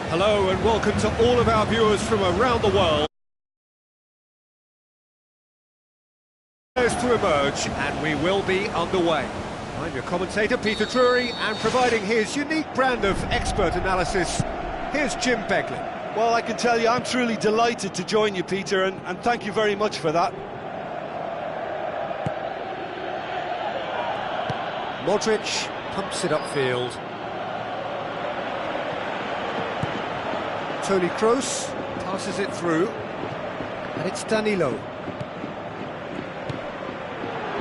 Hello and welcome to all of our viewers from around the world. To emerge, and we will be underway. I'm your commentator Peter Drury, and providing his unique brand of expert analysis, here's Jim Beglin. Well, I can tell you I'm truly delighted to join you, Peter, and thank you very much for that. Modric pumps it upfield. Toni Kroos passes it through, and it's Danilo.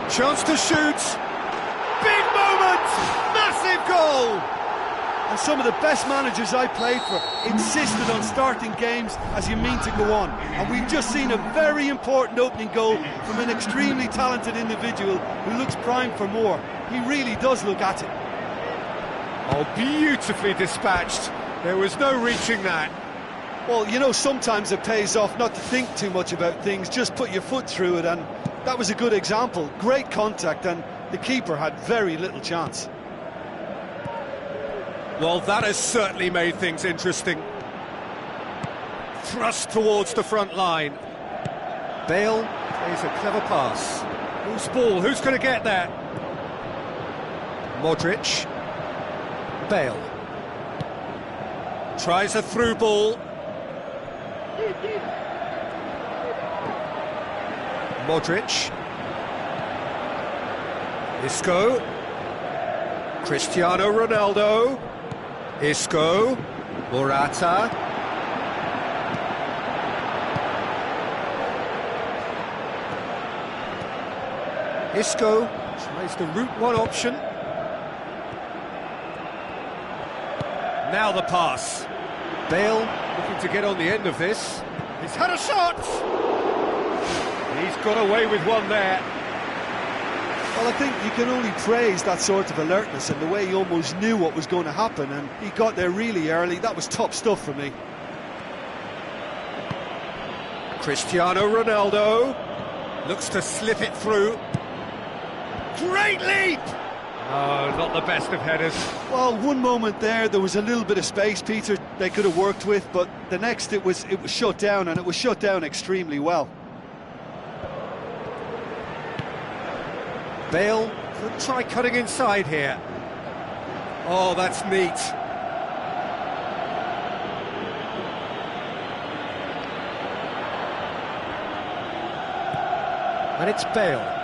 Chance to shoot, big moment, massive goal! And some of the best managers I played for insisted on starting games as you mean to go on. And we've just seen a very important opening goal from an extremely talented individual who looks primed for more. He really does look at it. Oh, beautifully dispatched. There was no reaching that. Well, you know, sometimes it pays off not to think too much about things, just put your foot through it, and that was a good example. Great contact, and the keeper had very little chance. Well, that has certainly made things interesting. Thrust towards the front line. Bale plays a clever pass. Who's ball? Who's going to get there? Modric. Bale. Tries a through ball. Modric. Isco. Cristiano Ronaldo. Isco. Morata. Isco tries the route one option. Now the pass. Bale looking to get on the end of this. He's had a shot! He's got away with one there. Well, I think you can only praise that sort of alertness and the way he almost knew what was going to happen, and he got there really early. That was top stuff for me. Cristiano Ronaldo looks to slip it through. Great leap! Oh, not the best of headers. Well, one moment there was a little bit of space, Peter, they could have worked with, but the next it was shut down, and it was shut down extremely well. Bale could try cutting inside here. Oh, that's neat. And it's Bale.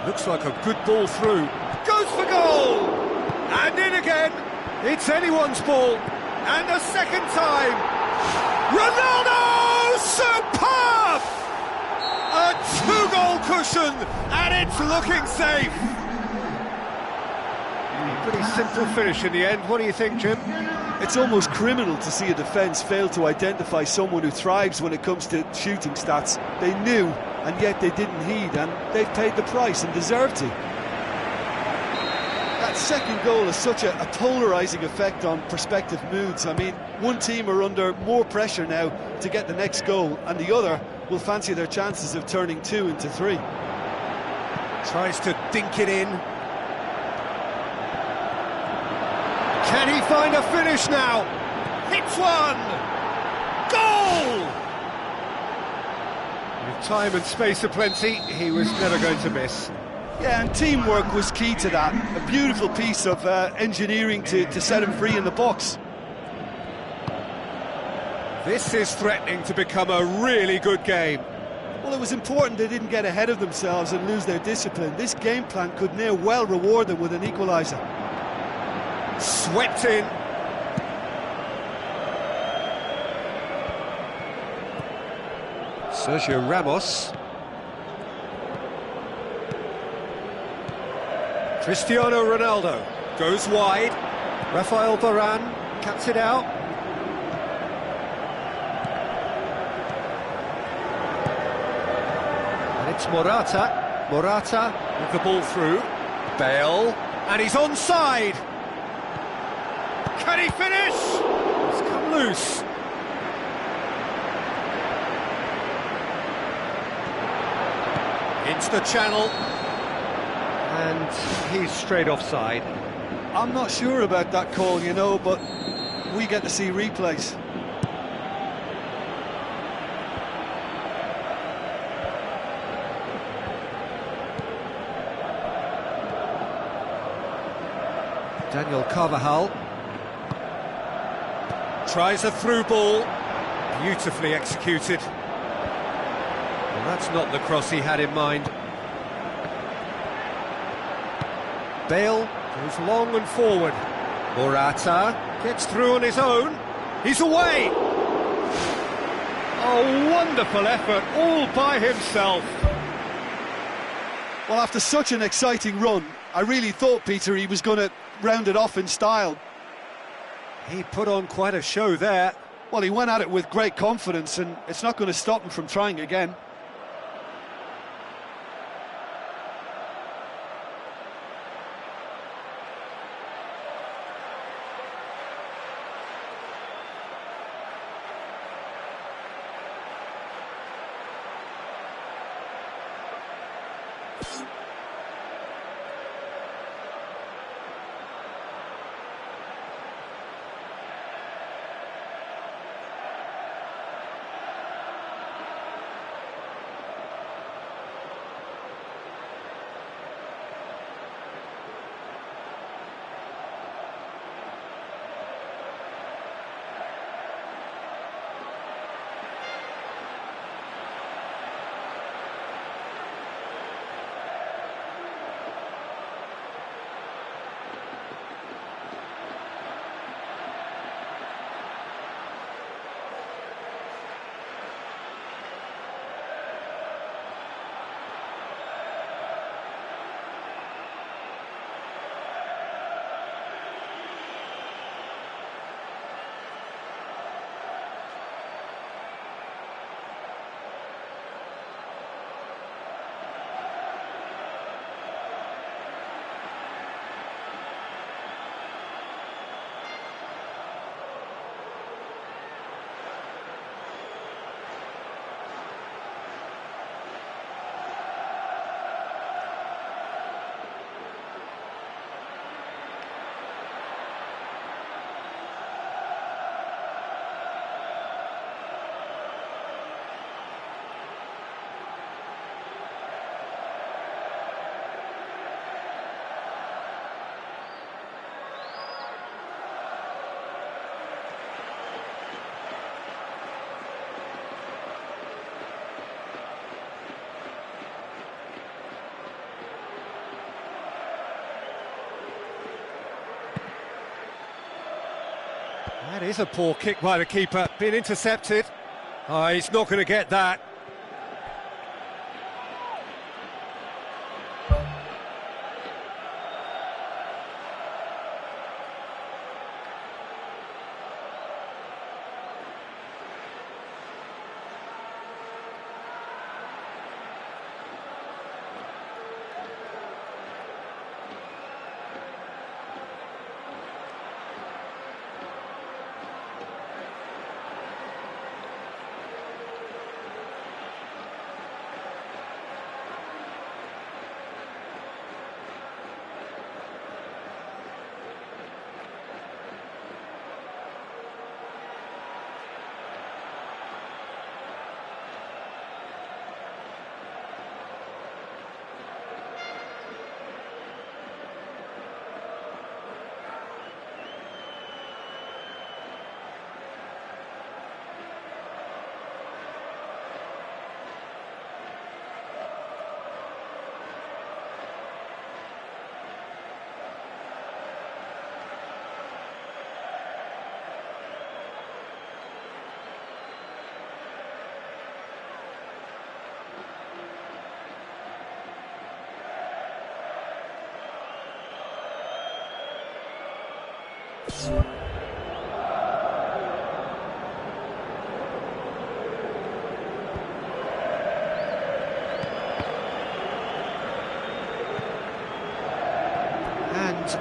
Looks like a good ball through. Goes for goal! And in again. It's anyone's ball. And a second time. Ronaldo! Superb! A two-goal cushion, and it's looking safe. Pretty simple finish in the end. What do you think, Jim? It's almost criminal to see a defence fail to identify someone who thrives when it comes to shooting stats. They knew, and yet they didn't heed, and they've paid the price and deserved to. That second goal has such a polarising effect on prospective moods. I mean, one team are under more pressure now to get the next goal, and the other will fancy their chances of turning 2 into 3. Tries to dink it in. Can he find a finish now? Hits one! Goal! With time and space aplenty, he was never going to miss. Yeah, and teamwork was key to that. A beautiful piece of engineering to set him free in the box. This is threatening to become a really good game. Well, it was important they didn't get ahead of themselves and lose their discipline. This game plan could near well reward them with an equaliser. Swept in. Sergio Ramos. Cristiano Ronaldo goes wide. Rafael Varane cuts it out. And it's Morata. Morata with the ball through. Bale. And he's onside. Can he finish? It's come loose. Into the channel. And he's straight offside. I'm not sure about that call, you know, but we get to see replays. Daniel Carvajal tries a through ball, beautifully executed. Well, that's not the cross he had in mind. Bale goes long and forward. Morata gets through on his own. He's away! Oh, wonderful effort, all by himself. Well, after such an exciting run, I really thought, Peter, he was going to round it off in style. He put on quite a show there. Well, he went at it with great confidence, and it's not going to stop him from trying again. That is a poor kick by the keeper, been intercepted. Oh, he's not going to get that. And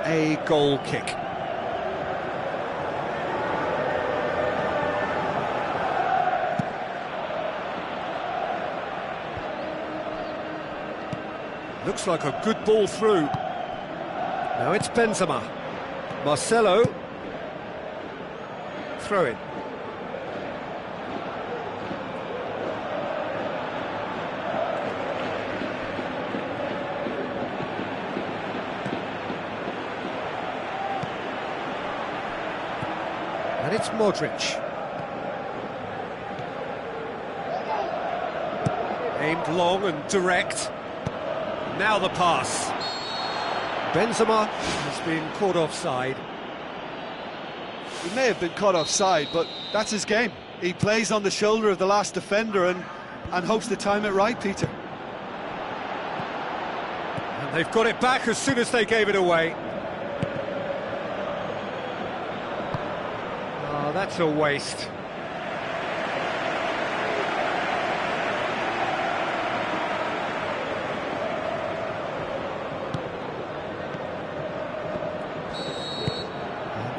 a goal kick. Looks like a good ball through. Now it's Benzema. Marcelo. Throw in. And it's Modric. Aimed long and direct. Now the pass. Benzema has been caught offside. He may have been caught offside, but that's his game. He plays on the shoulder of the last defender and hopes to time it right, Peter. And they've got it back as soon as they gave it away. Oh, that's a waste.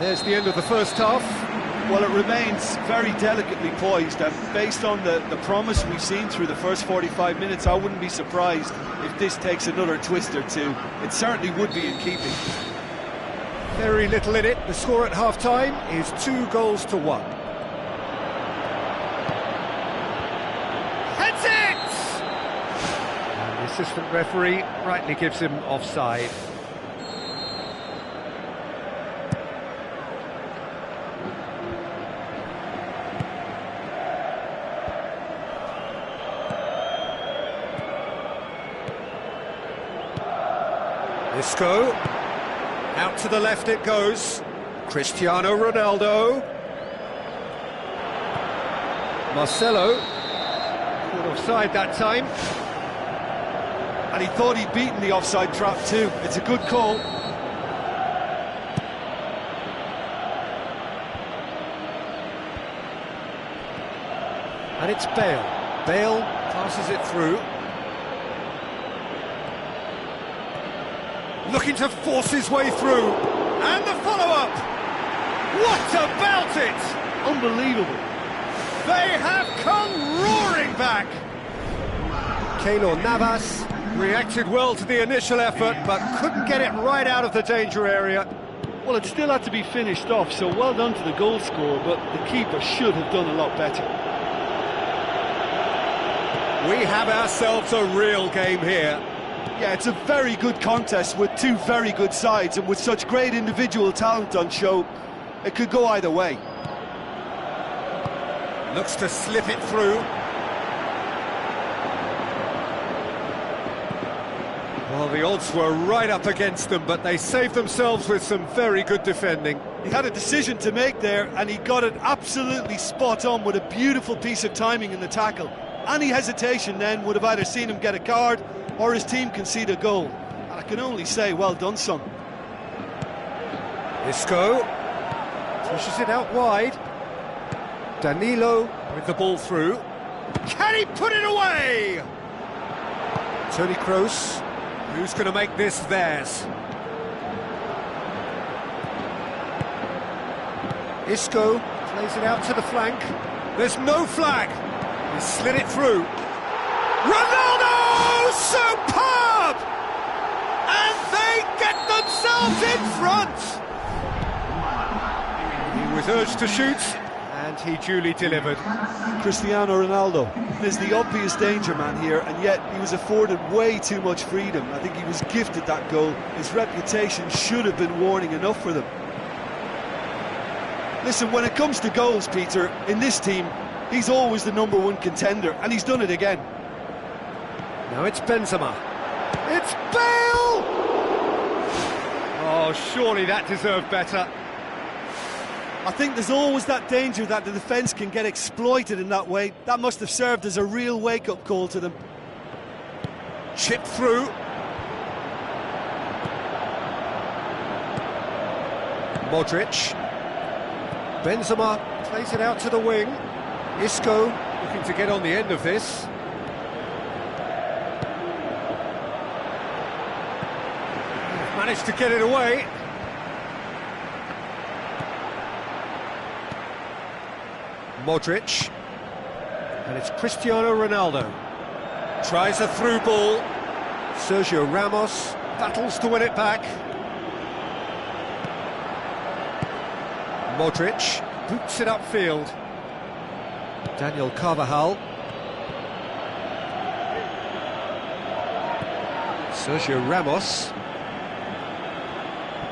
There's the end of the first half. Well, it remains very delicately poised, and based on the promise we've seen through the first 45 minutes, I wouldn't be surprised if this takes another twist or two. It certainly would be in keeping. Very little in it. The score at half-time is 2-1. Heads it! And the assistant referee rightly gives him offside. Isco, out to the left it goes, Cristiano Ronaldo, Marcelo, caught offside that time. And he thought he'd beaten the offside trap too. It's a good call. And it's Bale. Bale passes it through. Looking to force his way through. And the follow-up! What about it? Unbelievable. They have come roaring back! Keylor Navas reacted well to the initial effort, but couldn't get it right out of the danger area. Well, it still had to be finished off, so well done to the goal scorer, but the keeper should have done a lot better. We have ourselves a real game here. Yeah, it's a very good contest with two very good sides, and with such great individual talent on show, it could go either way. Looks to slip it through. Well, the odds were right up against them, but they saved themselves with some very good defending. He had a decision to make there, and he got it absolutely spot on with a beautiful piece of timing in the tackle. Any hesitation then would have either seen him get a card or his team concede a goal. And I can only say, well done, son. Isco pushes it out wide. Danilo with the ball through. Can he put it away? Toni Kroos, who's going to make this theirs? Isco plays it out to the flank. There's no flag. He slid it through. Ronaldo! Superb! And they get themselves in front! He was urged to shoot, and he duly delivered. Cristiano Ronaldo is the obvious danger man here, and yet he was afforded way too much freedom. I think he was gifted that goal. His reputation should have been warning enough for them. Listen, when it comes to goals, Peter, in this team, he's always the #1 contender, and he's done it again. Now it's Benzema. It's Bale! Oh, surely that deserved better. I think there's always that danger that the defence can get exploited in that way. That must have served as a real wake-up call to them. Chipped through. Modric. Benzema plays it out to the wing. Isco looking to get on the end of this. Managed to get it away. Modric. And it's Cristiano Ronaldo. Tries a through ball. Sergio Ramos battles to win it back. Modric boots it upfield. Daniel Carvajal. Sergio Ramos.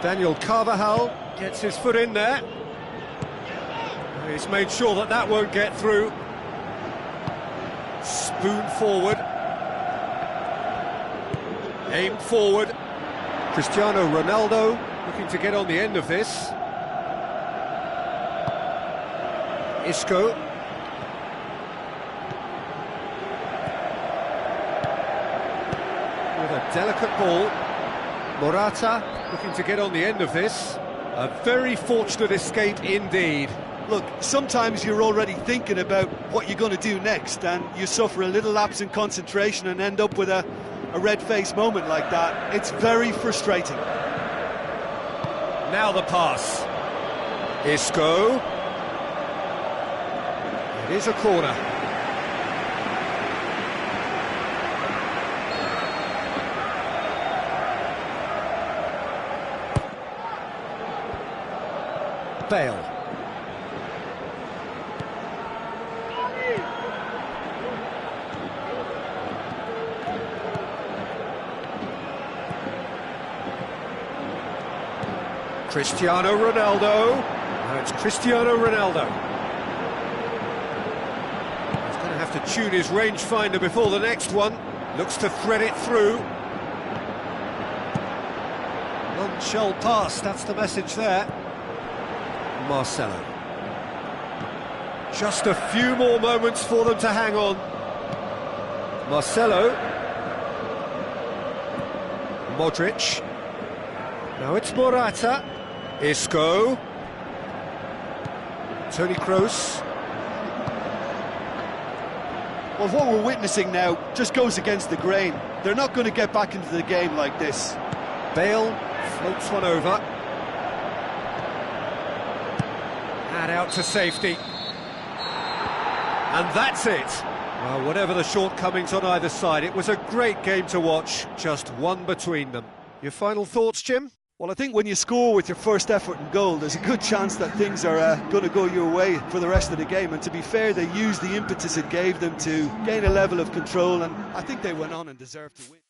Daniel Carvajal gets his foot in there. He's made sure that that won't get through. Spoon forward. Aimed forward. Cristiano Ronaldo looking to get on the end of this. Isco. With a delicate ball. Morata looking to get on the end of this. A very fortunate escape indeed. Look, sometimes you're already thinking about what you're going to do next, and you suffer a little lapse in concentration and end up with a red-faced moment like that. It's very frustrating. Now the pass. Isco. It is a corner. Bale. Cristiano Ronaldo. Now it's Cristiano Ronaldo. He's going to have to tune his rangefinder before the next one. Looks to thread it through. None shall pass, that's the message there. Marcelo. Just a few more moments for them to hang on. Marcelo. Modric. Now it's Morata. Isco. Toni Kroos. Well, what we're witnessing now just goes against the grain. They're not going to get back into the game like this. Bale floats one over. And out to safety. And that's it. Well, whatever the shortcomings on either side, it was a great game to watch, just one between them. Your final thoughts, Jim? Well, I think when you score with your first effort and goal, there's a good chance that things are going to go your way for the rest of the game. And to be fair, they used the impetus it gave them to gain a level of control, and I think they went on and deserved to win.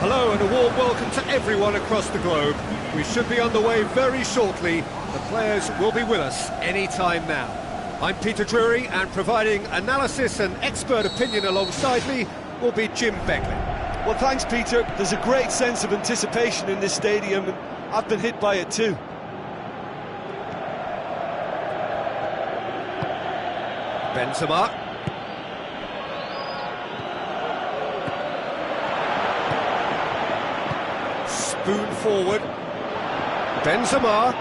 Hello and a warm welcome to everyone across the globe. We should be underway very shortly. The players will be with us any time now. I'm Peter Drury, and providing analysis and expert opinion alongside me will be Jim Beglin. Well, thanks, Peter. There's a great sense of anticipation in this stadium, and I've been hit by it too. Benzema. Spoon forward. Benzema.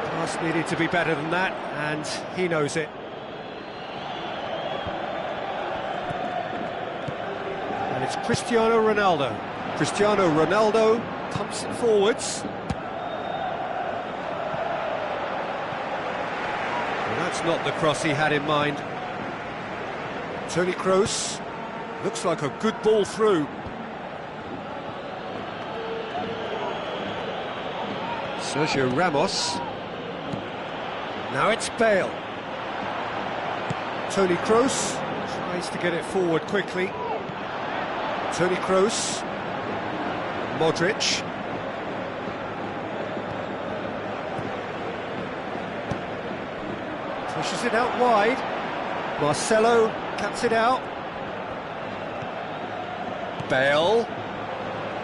Pass needed to be better than that, and he knows it. And it's Cristiano Ronaldo. Cristiano Ronaldo pumps it forwards. Well, that's not the cross he had in mind. Toni Kroos, looks like a good ball through. Sergio Ramos. Now it's Bale. Toni Kroos tries to get it forward quickly. Toni Kroos. Modric. Pushes it out wide. Marcelo cuts it out. Bale.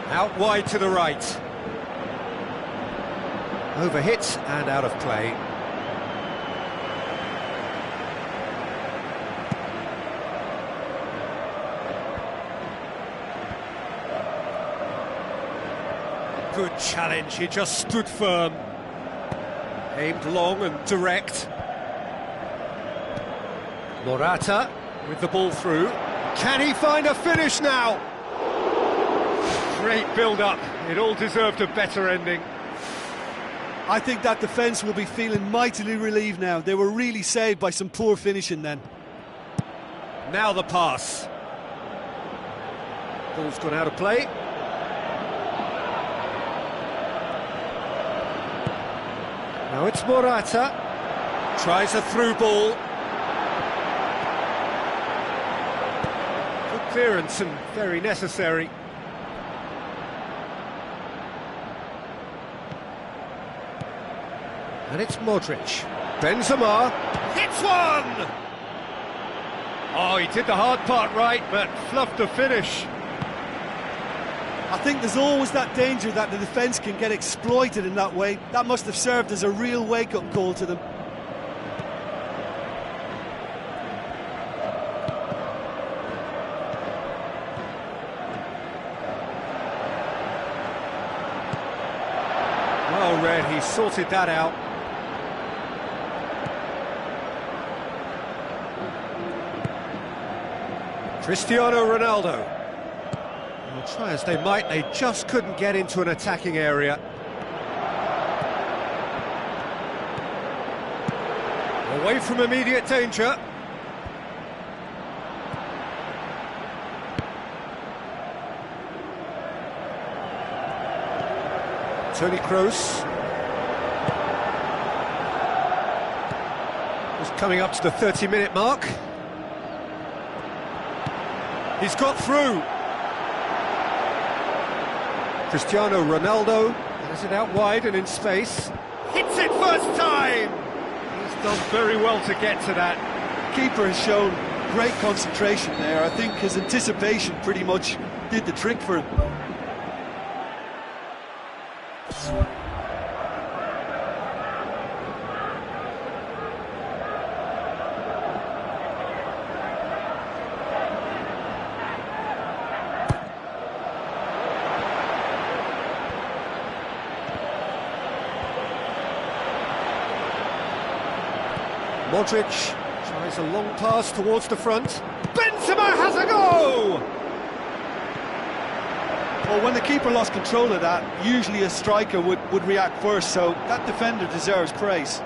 Out wide to the right. Overhit and out of play. Good challenge, he just stood firm. Aimed long and direct. Morata with the ball through. Can he find a finish now? Great build-up. It all deserved a better ending. I think that defence will be feeling mightily relieved now. They were really saved by some poor finishing then. Now the pass. Ball's gone out of play. Now it's Morata. Tries a through ball. Good clearance and very necessary. And it's Modric. Benzema hits one! Oh, he did the hard part right, but fluffed the finish. I think there's always that danger that the defence can get exploited in that way. That must have served as a real wake-up call to them. Well read, he sorted that out. Cristiano Ronaldo. Well, try as they might, they just couldn't get into an attacking area. Away from immediate danger. Toni Kroos. Just coming up to the 30-minute mark. He's got through. Cristiano Ronaldo has it out wide and in space. Hits it first time! He's done very well to get to that. Keeper has shown great concentration there. I think his anticipation pretty much did the trick for him. Modric tries a long pass towards the front. Benzema has a go! Well, when the keeper lost control of that, usually a striker would react first, so that defender deserves praise.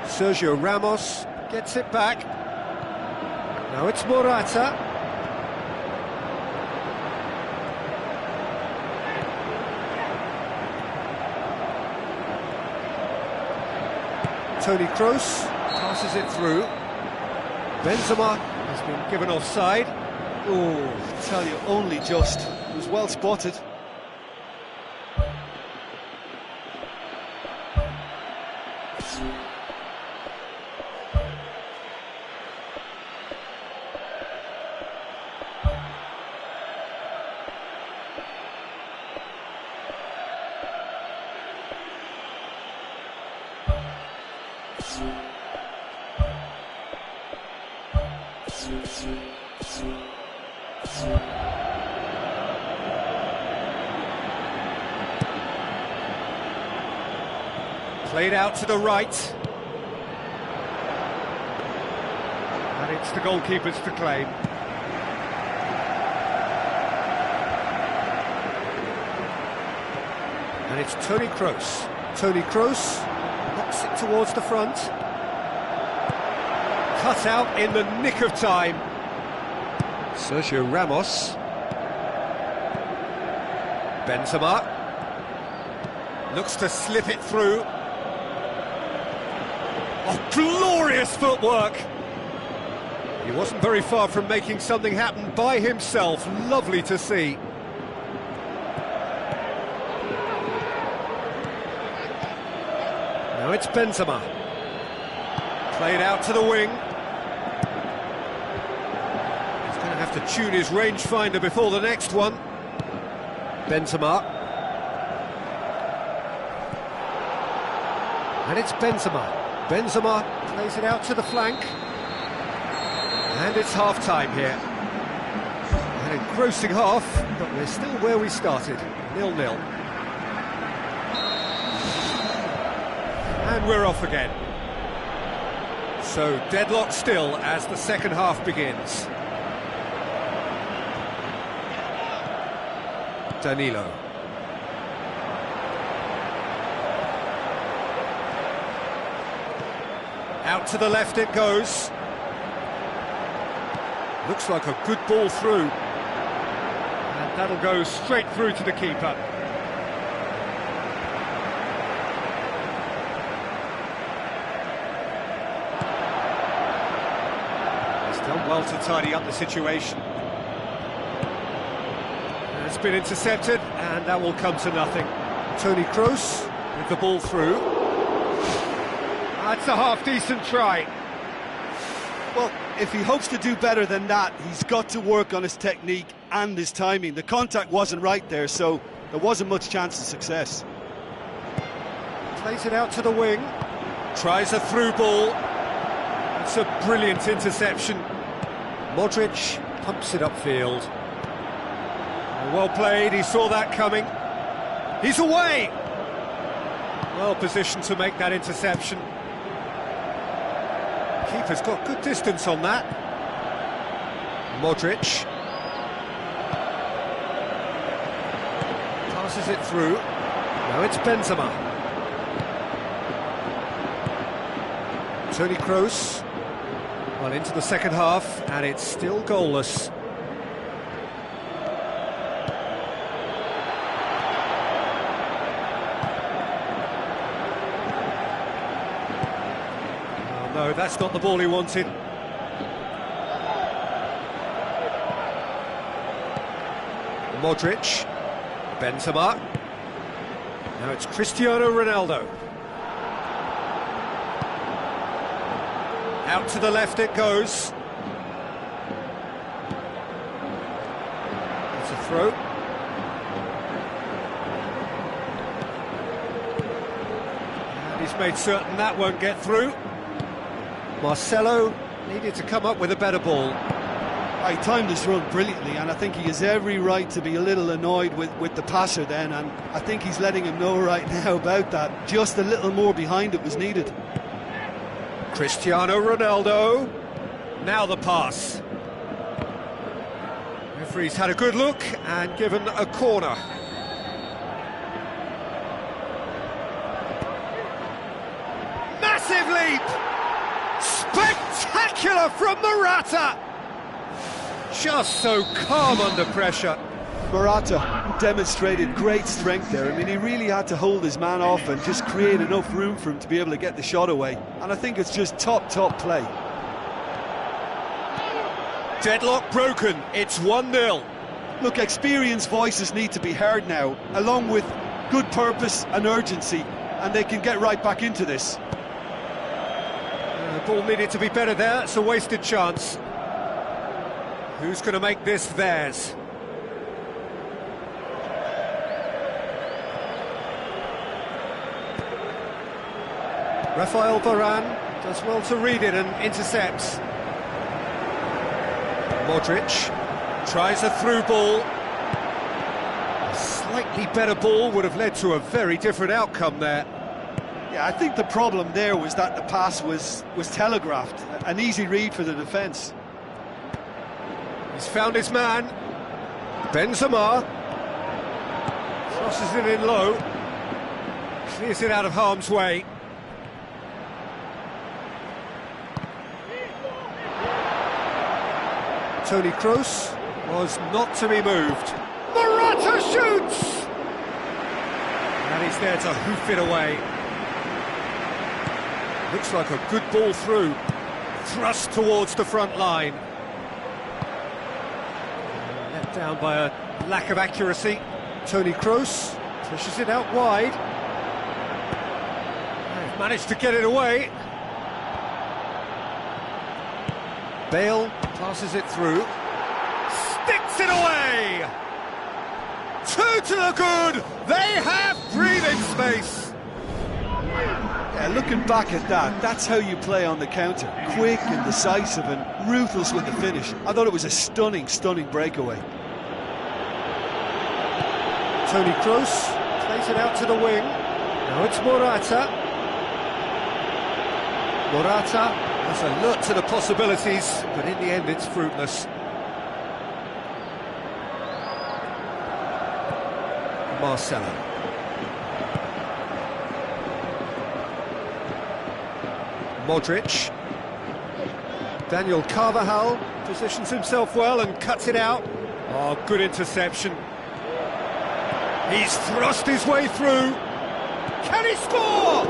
Sergio Ramos gets it back. Now it's Morata. Toni Kroos passes it through. Benzema has been given offside. Oh, I tell you, only just. It was well spotted. Played out to the right. And it's the goalkeepers to claim. And it's Toni Kroos. Toni Kroos knocks it towards the front. Cut out in the nick of time. Sergio Ramos. Benzema. Looks to slip it through. Oh, glorious footwork! He wasn't very far from making something happen by himself. Lovely to see. Now it's Benzema. Played out to the wing. He's going to have to tune his rangefinder before the next one. Benzema. And it's Benzema. Benzema plays it out to the flank. And it's half-time here. An engrossing half, but we're still where we started, 0-0. And we're off again. So deadlock still as the second half begins. Danilo. Out to the left it goes. Looks like a good ball through. And that'll go straight through to the keeper. He's done well to tidy up the situation. And it's been intercepted, and that will come to nothing. Toni Kroos with the ball through. That's a half-decent try. Well, if he hopes to do better than that, he's got to work on his technique and his timing. The contact wasn't right there, so there wasn't much chance of success. Plays it out to the wing. Tries a through ball. It's a brilliant interception. Modric pumps it upfield. Well played, he saw that coming. He's away! Well positioned to make that interception. Keeper's got good distance on that. Modric. Passes it through. Now it's Benzema. Toni Kroos. Well, into the second half, and it's still goalless. No, that's not the ball he wanted. Modric. Benzema. Now it's Cristiano Ronaldo. Out to the left it goes. It's a throw. And he's made certain that won't get through. Marcelo needed to come up with a better ball. He timed this run brilliantly, and I think he has every right to be a little annoyed with the passer then, and I think he's letting him know right now about that. Just a little more behind it was needed. Cristiano Ronaldo. Now the pass. Referee's had a good look and given a corner. Massive leap! Spectacular from Morata! Just so calm under pressure. Morata demonstrated great strength there. I mean, he really had to hold his man off and just create enough room for him to be able to get the shot away. And I think it's just top play. Deadlock broken, it's 1-0. Look, experienced voices need to be heard now, along with good purpose and urgency, and they can get right back into this. The ball needed to be better there, it's a wasted chance. Who's going to make this theirs? Rafael Varane does well to read it and intercepts. Modric tries a through ball. A slightly better ball would have led to a very different outcome there. Yeah, I think the problem there was that the pass was telegraphed. An easy read for the defence. He's found his man. Benzema crosses it in low. Clears it out of harm's way. Toni Kroos was not to be moved. Morata shoots! And he's there to hoof it away. Looks like a good ball through. Thrust towards the front line. Let down by a lack of accuracy. Toni Kroos pushes it out wide. They've managed to get it away. Bale passes it through, sticks it away! 2 to the good, they have breathing space! Yeah, looking back at that, that's how you play on the counter. Quick and decisive and ruthless with the finish. I thought it was a stunning, stunning breakaway. Toni Kroos plays it out to the wing. Now it's Morata. Morata has alert to the possibilities, but in the end it's fruitless. Marcelo. Modric. Daniel Carvajal positions himself well and cuts it out. Oh, good interception. He's thrust his way through. Can he score?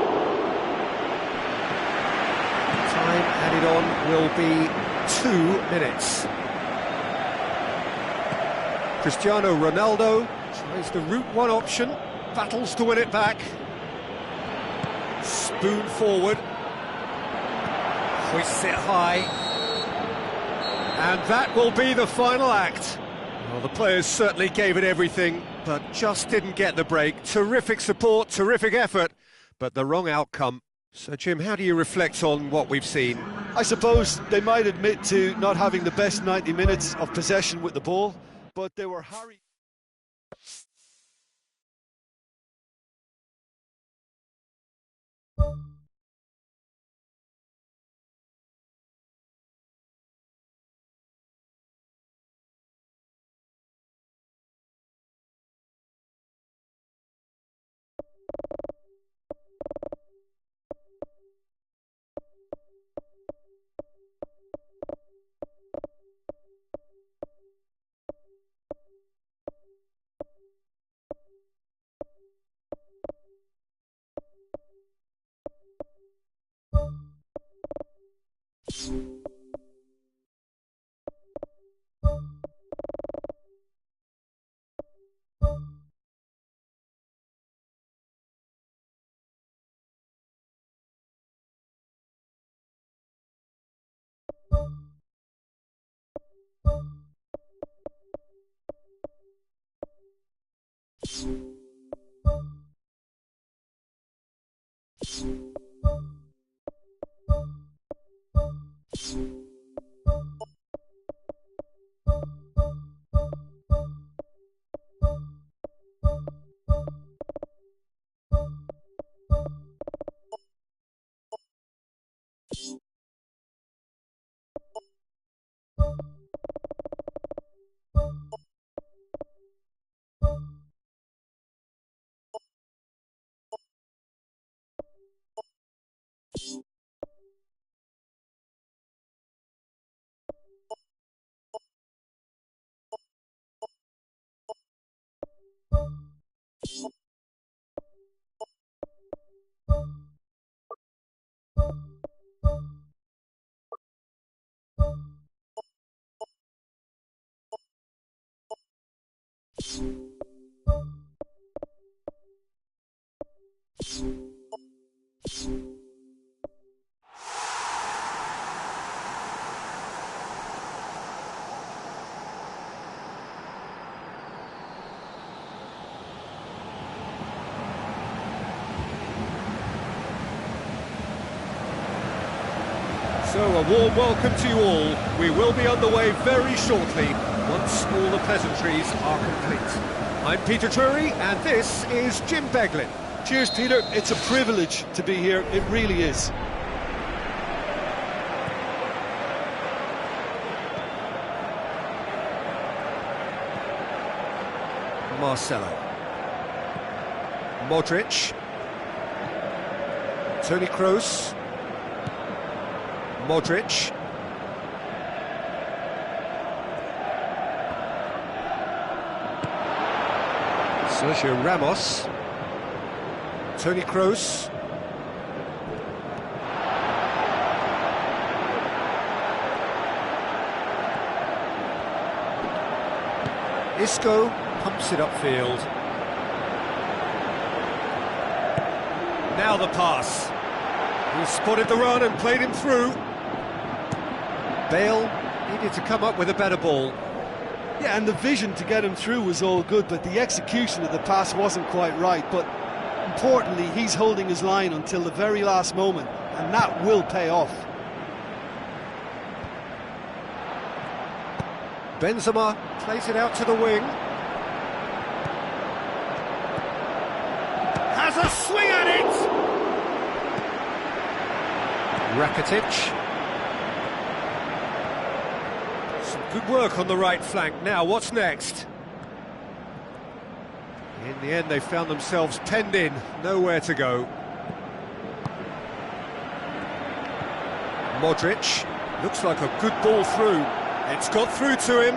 Time added on will be 2 minutes. Cristiano Ronaldo tries the route one option, battles to win it back. Spoon forward. Hoists it high. And that will be the final act. Well, the players certainly gave it everything, but just didn't get the break. Terrific support, terrific effort, but the wrong outcome. So, Jim, how do you reflect on what we've seen? I suppose they might admit to not having the best 90 minutes of possession with the ball, but they were harried. So a warm welcome to you all. We will be underway very shortly, once all the pleasantries are complete. I'm Peter Drury, and this is Jim Beglin. Cheers, Peter. It's a privilege to be here. It really is. Marcelo. Modric. Toni Kroos. Modric. Sergio Ramos. Toni Kroos. Isco pumps it upfield. Now the pass. He spotted the run and played him through. Bale needed to come up with a better ball. Yeah, and the vision to get him through was all good, but the execution of the pass wasn't quite right. But importantly, he's holding his line until the very last moment, and that will pay off. Benzema plays it out to the wing. Has a swing at it! Rakitic. Some good work on the right flank. Now, what's next? In the end, they found themselves penned in, nowhere to go. Modric, looks like a good ball through. It's got through to him.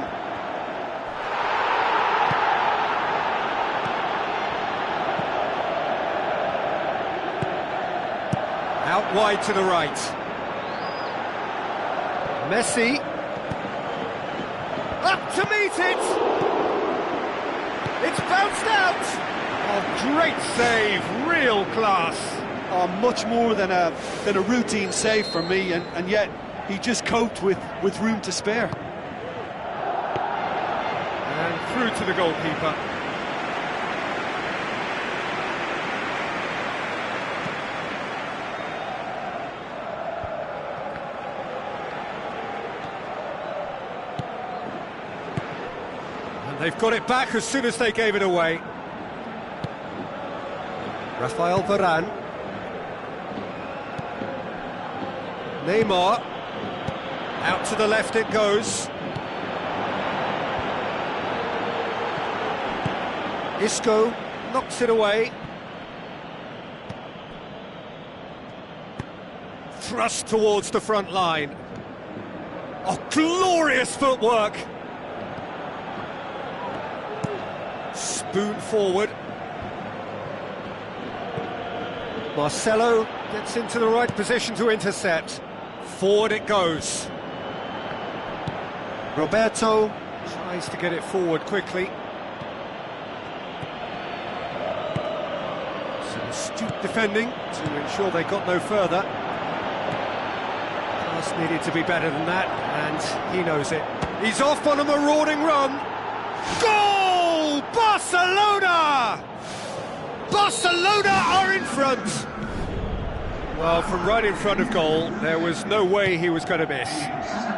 Out wide to the right. Messi. Up to meet it! It's bounced out! Oh, great save, real class. Oh, much more than a routine save for me, and yet he just coped with room to spare. And through to the goalkeeper. And they've got it back as soon as they gave it away. Rafael Varane. Neymar. Out to the left it goes. Isco knocks it away. Thrust towards the front line. Oh, glorious footwork! Spoon forward. Marcelo gets into the right position to intercept. Forward it goes. Roberto tries to get it forward quickly. Some astute defending to ensure they got no further. Pass needed to be better than that, and he knows it. He's off on a marauding run. Goal! Barcelona! Barcelona are in front! Well, from right in front of goal, there was no way he was going to miss.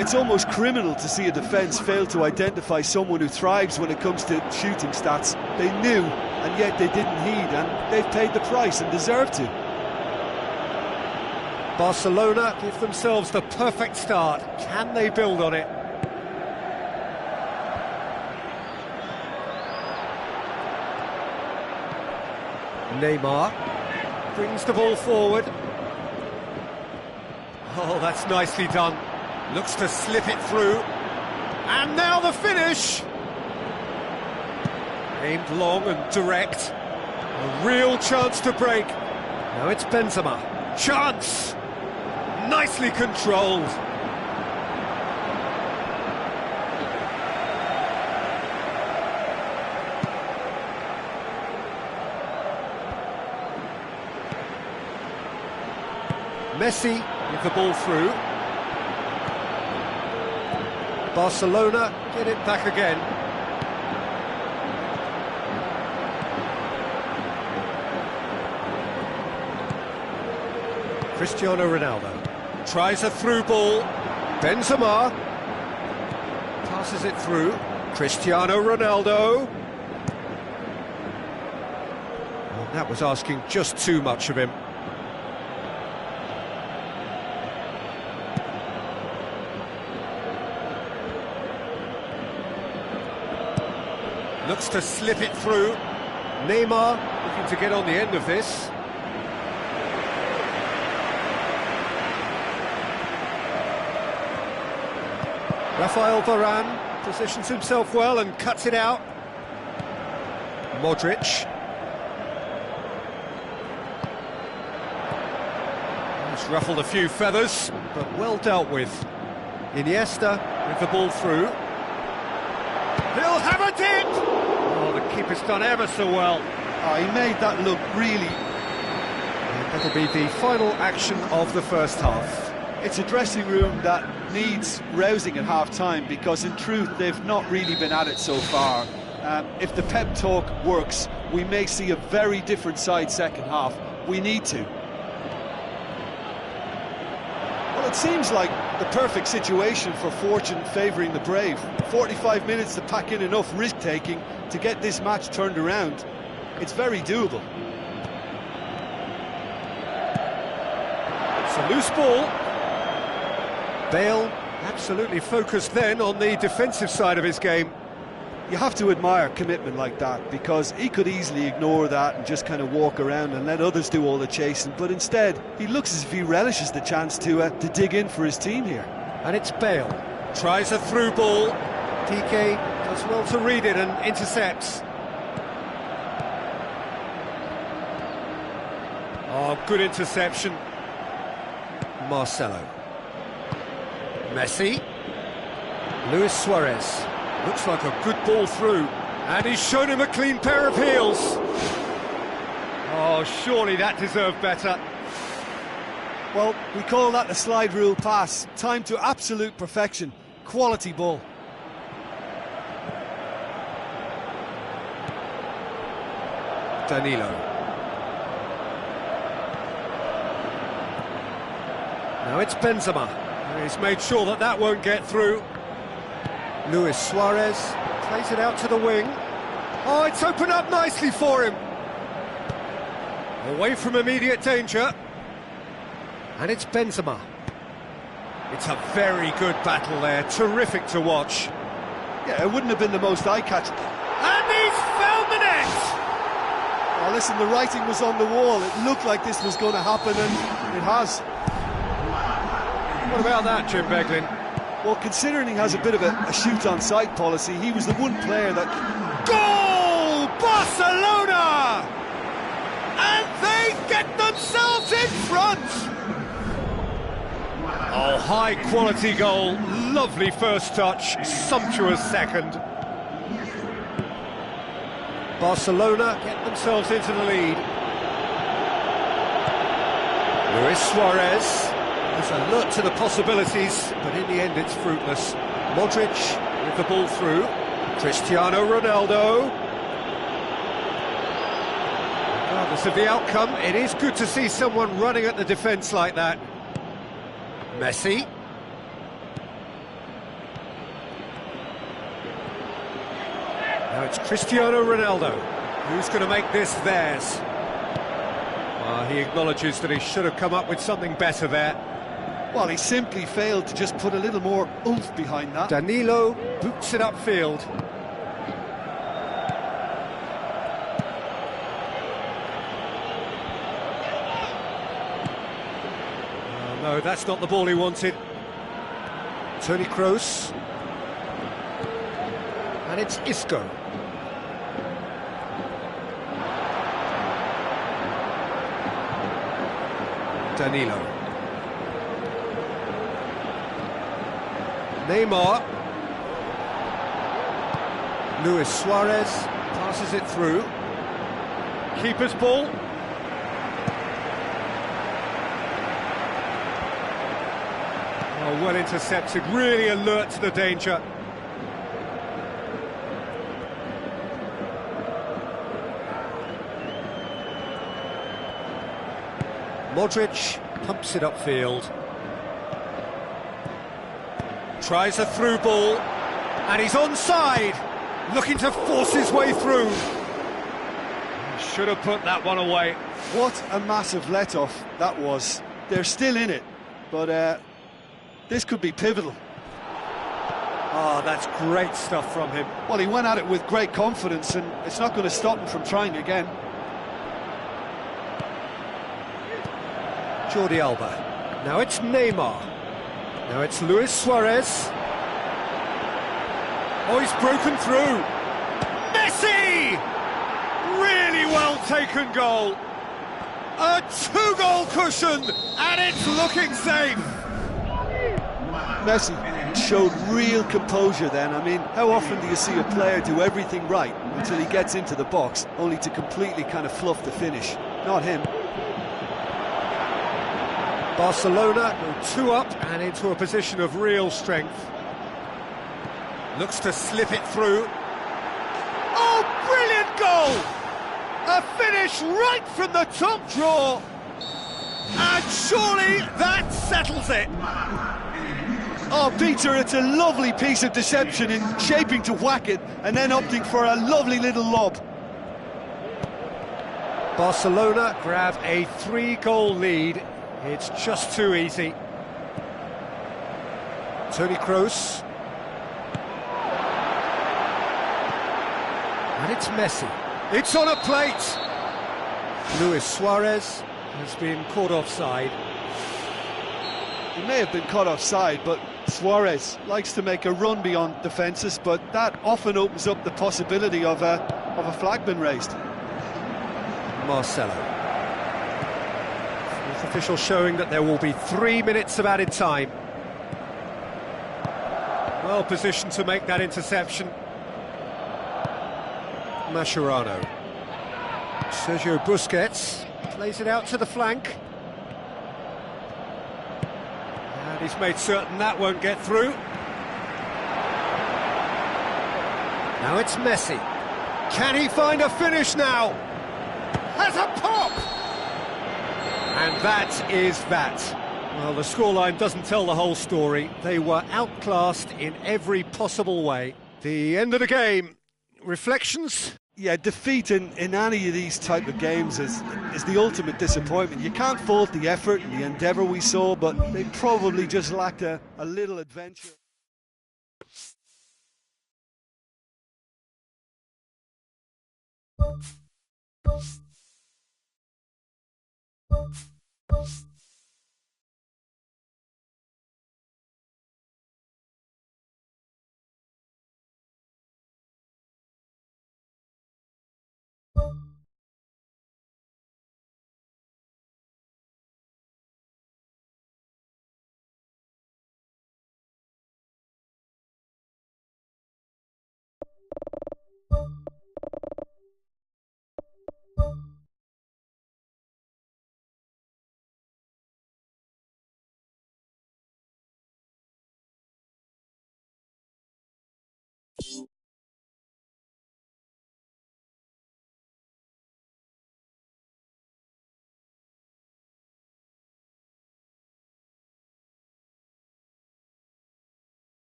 It's almost criminal to see a defence fail to identify someone who thrives when it comes to shooting stats. They knew, and yet they didn't heed, and they've paid the price and deserve to. Barcelona give themselves the perfect start. Can they build on it? Neymar brings the ball forward. Oh, that's nicely done. Looks to slip it through. And now the finish! Aimed long and direct. A real chance to break. Now it's Benzema. Chance! Nicely controlled. Messi with the ball through. Barcelona get it back again. Cristiano Ronaldo. Tries a through ball. Benzema passes it through. Cristiano Ronaldo. Well, that was asking just too much of him. Looks to slip it through. Neymar looking to get on the end of this. Rafael Varane positions himself well and cuts it out. Modric. He's ruffled a few feathers, but well dealt with. Iniesta with the ball through. He'll have it in! Oh, the keeper's done ever so well. Oh, he made that look really... And that'll be the final action of the first half. It's a dressing room that needs rousing at half-time, because in truth they've not really been at it so far. If the pep talk works, we may see a very different side second half. We need to. Well, it seems like the perfect situation for fortune favouring the brave. 45 minutes to pack in enough risk-taking to get this match turned around. It's very doable. It's a loose ball. Bale absolutely focused then on the defensive side of his game. You have to admire commitment like that, because he could easily ignore that and just kind of walk around and let others do all the chasing, but instead he looks as if he relishes the chance to dig in for his team here. And it's Bale. Tries a through ball. DK does well to read it and intercepts. Oh, good interception. Marcelo. Messi. Luis Suarez. Looks like a good ball through. And he's shown him a clean pair of heels. Oh, surely that deserved better. Well, we call that the slide rule pass. Time to absolute perfection. Quality ball. Danilo. Now it's Benzema. He's made sure that that won't get through. Luis Suarez plays it out to the wing. Oh, it's opened up nicely for him. Away from immediate danger. And it's Benzema. It's a very good battle there. Terrific to watch. Yeah, it wouldn't have been the most eye-catching. And he's found the net! Oh, listen, the writing was on the wall. It looked like this was going to happen, and it has. What about that, Jim Beglin? Well, considering he has a bit of a shoot-on-sight policy, he was the one player that... Goal! Barcelona! And they get themselves in front! Oh, high-quality goal. Lovely first touch. Sumptuous second. Barcelona get themselves into the lead. Luis Suarez is alert to the possibilities, but in the end it's fruitless. Modric with the ball through. Cristiano Ronaldo. Regardless of the outcome, it is good to see someone running at the defence like that. Messi. Now it's Cristiano Ronaldo. Who's going to make this theirs? He acknowledges that he should have come up with something better there. Well, he simply failed to just put a little more oomph behind that. Danilo boots it upfield. Oh, no, that's not the ball he wanted. Toni Kroos. And it's Isco. Danilo. Neymar. Luis Suarez passes it through. Keeper's ball. Oh, well intercepted, really alert to the danger. Modric pumps it upfield. Tries a through ball, and he's onside, looking to force his way through. Should have put that one away. What a massive let-off that was. They're still in it, but this could be pivotal. Oh, that's great stuff from him. Well, he went at it with great confidence, and it's not going to stop him from trying again. Jordi Alba. Now it's Neymar. Now it's Luis Suarez. Oh, he's broken through. Messi! Really well taken goal. A two-goal cushion, and it's looking safe. Messi showed real composure then. I mean, how often do you see a player do everything right until he gets into the box, only to completely kind of fluff the finish? Not him. Barcelona go 2 up and into a position of real strength. Looks to slip it through. Oh, brilliant goal! A finish right from the top draw. And surely that settles it. Oh, Peter, it's a lovely piece of deception in shaping to whack it and then opting for a lovely little lob. Barcelona grab a 3-goal lead. It's just too easy. Toni Kroos. And it's Messi. It's on a plate. Luis Suarez has been caught offside. He may have been caught offside, but Suarez likes to make a run beyond defences, but that often opens up the possibility of a flag being raised. Marcelo. Fourth official showing that there will be 3 minutes of added time. Well positioned to make that interception. Mascherano. Sergio Busquets plays it out to the flank. And he's made certain that won't get through. Now it's Messi. Can he find a finish now? Has a pop! And that is that. Well, the scoreline doesn't tell the whole story. They were outclassed in every possible way. The end of the game. Reflections? Yeah, defeat in any of these type of games is the ultimate disappointment. You can't fault the effort and the endeavour we saw, but they probably just lacked a little adventure.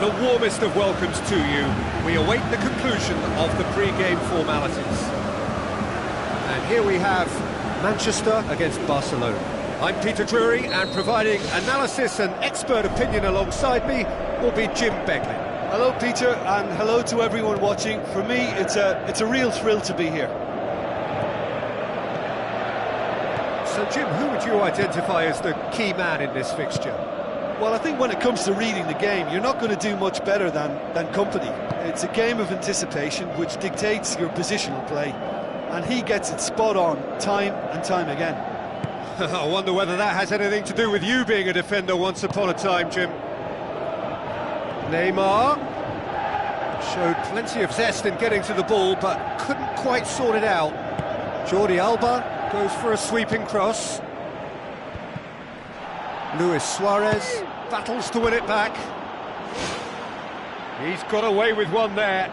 the warmest of welcomes to you. We await the conclusion of the pre-game formalities. And here we have Manchester against Barcelona. I'm Peter Drury, and providing analysis and expert opinion alongside me will be Jim Beglin. Hello, Peter, and hello to everyone watching. For me, it's a real thrill to be here. So, Jim, who would you identify as the key man in this fixture? Well, I think when it comes to reading the game, you're not going to do much better than company. It's a game of anticipation which dictates your positional play, and he gets it spot on time and time again. I wonder whether that has anything to do with you being a defender once upon a time, Jim. Neymar showed plenty of zest in getting to the ball, but couldn't quite sort it out. Jordi Alba goes for a sweeping cross. Luis Suarez battles to win it back. He's got away with one there.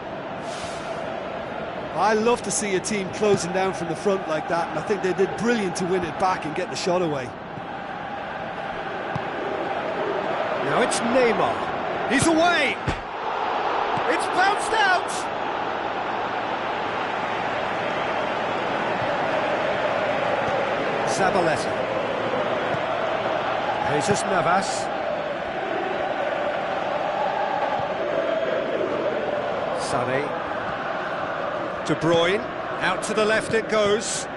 I love to see a team closing down from the front like that, and I think they did brilliant to win it back and get the shot away. Now it's Neymar. He's away! It's bounced out! Zabaleta. Jesus Navas. Sané. De Bruyne, out to the left it goes.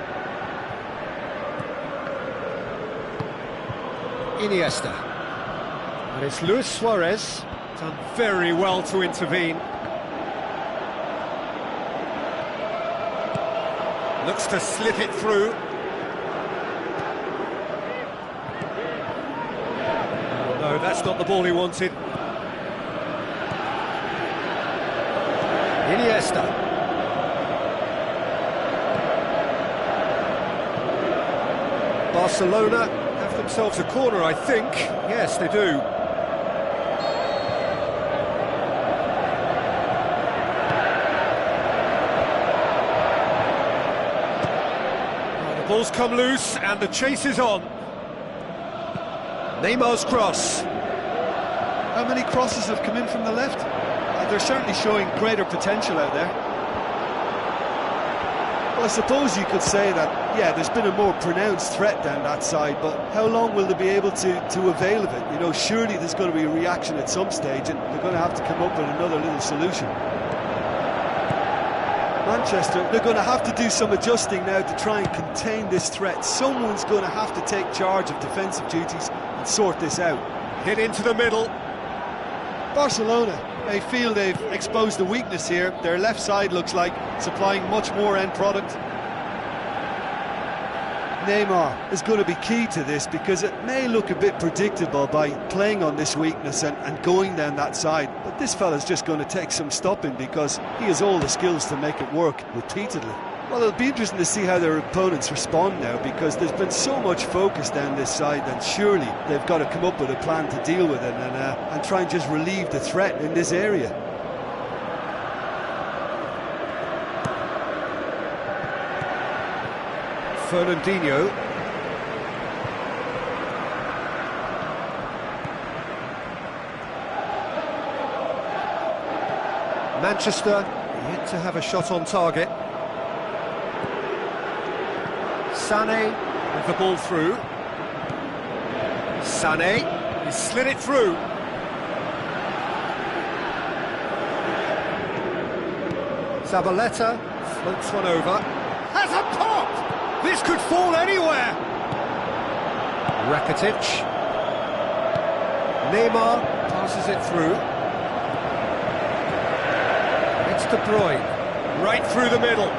Iniesta. And it's Luis Suarez, done very well to intervene. Looks to slit it through. No, that's not the ball he wanted. Iniesta. Barcelona have themselves a corner, I think. Yes, they do. Well, the ball's come loose and the chase is on. Neymar's cross. How many crosses have come in from the left? They're certainly showing greater potential out there. Well, I suppose you could say that, yeah, there's been a more pronounced threat down that side, but how long will they be able to avail of it? You know, surely there's going to be a reaction at some stage, and they're going to have to come up with another little solution. Manchester, they're going to have to do some adjusting now to try and contain this threat. Someone's going to have to take charge of defensive duties and sort this out. Hit into the middle. Barcelona, they feel they've exposed a weakness here. Their left side looks like supplying much more end product. Neymar is going to be key to this because it may look a bit predictable by playing on this weakness and going down that side, but this fella's just going to take some stopping because he has all the skills to make it work repeatedly. Well, it'll be interesting to see how their opponents respond now, because there's been so much focus down this side that surely they've got to come up with a plan to deal with it and try and just relieve the threat in this area. Fernandinho. Manchester yet to have a shot on target. Sané with the ball through. Sané, he slid it through. Zabaleta floats one over. Has a pop! This could fall anywhere! Rakitic. Neymar passes it through. It's De Bruyne, right through the middle.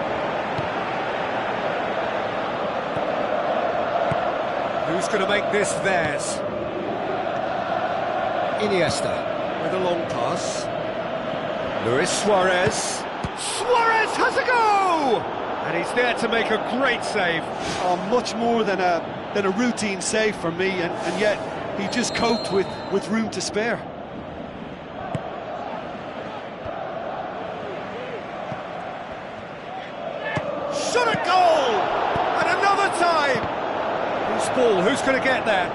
Who's going to make this theirs? Iniesta with a long pass. Luis Suarez. Suarez has a go! And he's there to make a great save. Oh, much more than a routine save for me, and yet he just coped with room to spare. Shot at goal! And another time! Who's ball? Who's going to get there?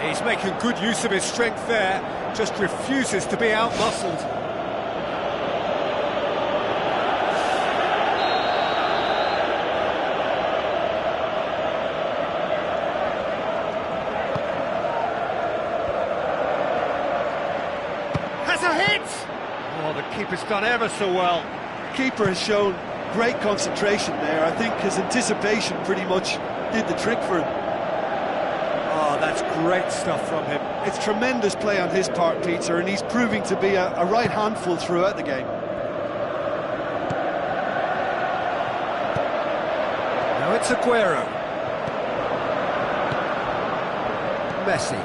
He's making good use of his strength there, just refuses to be out-muscled. Has a hit! Oh, the keeper's done ever so well. Keeper has shown great concentration there. I think his anticipation pretty much did the trick for him. Oh, that's great stuff from him. It's tremendous play on his part, Peter, and he's proving to be a right handful throughout the game. Now it's Aguero. Messi.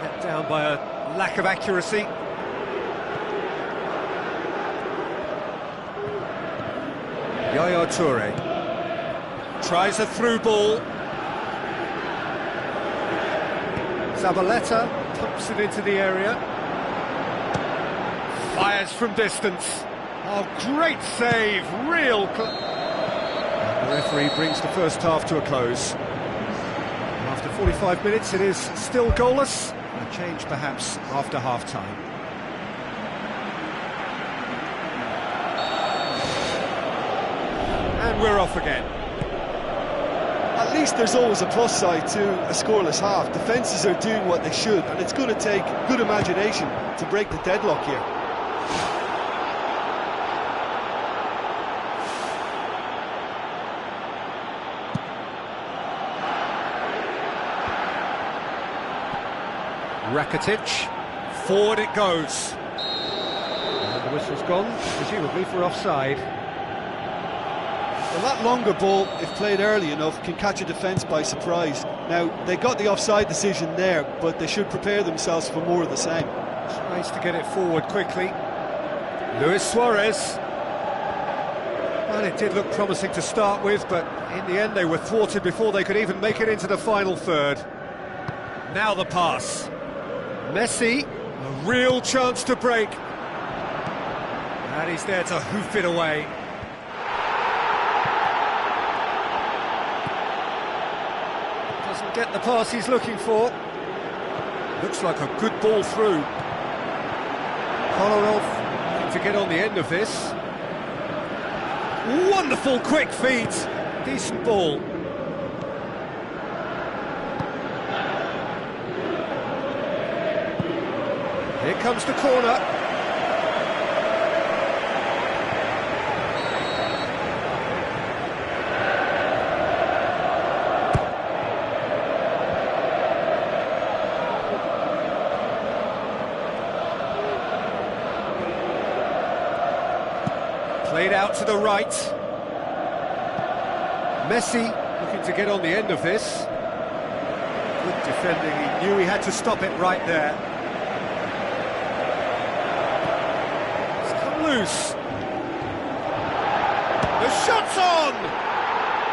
Let down by a lack of accuracy. Yaya Toure tries a through ball. Zabaleta pumps it into the area. Fires from distance. Oh, great save, real... The referee brings the first half to a close. After 45 minutes, it is still goalless. A change perhaps after half-time. And we're off again. At least there's always a plus side to a scoreless half. Defences are doing what they should, and it's going to take good imagination to break the deadlock here. Rakitic, forward it goes. And the whistle's gone, presumably for offside. Well, that longer ball, if played early enough, can catch a defence by surprise. Now, they got the offside decision there, but they should prepare themselves for more of the same. Tries to get it forward quickly. Luis Suarez. Well, it did look promising to start with, but in the end they were thwarted before they could even make it into the final third. Now the pass. Messi, a real chance to break. And he's there to hoof it away. Doesn't get the pass he's looking for. Looks like a good ball through. Kolarov to get on the end of this. Wonderful quick feet. Decent ball. Here comes the corner. Played out to the right. Messi looking to get on the end of this. Good defending, he knew he had to stop it right there. Loose. The shot's on!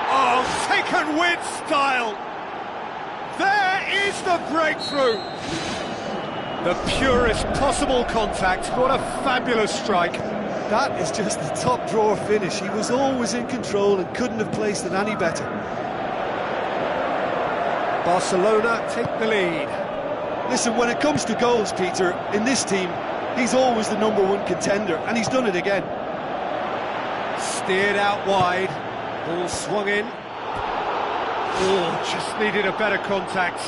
Oh, taken with style! There is the breakthrough! The purest possible contact. What a fabulous strike. That is just the top drawer finish. He was always in control and couldn't have placed it any better. Barcelona take the lead. Listen, when it comes to goals, Peter, in this team, he's always the #1 contender, and he's done it again. Steered out wide, ball swung in. Oh, just needed a better contact.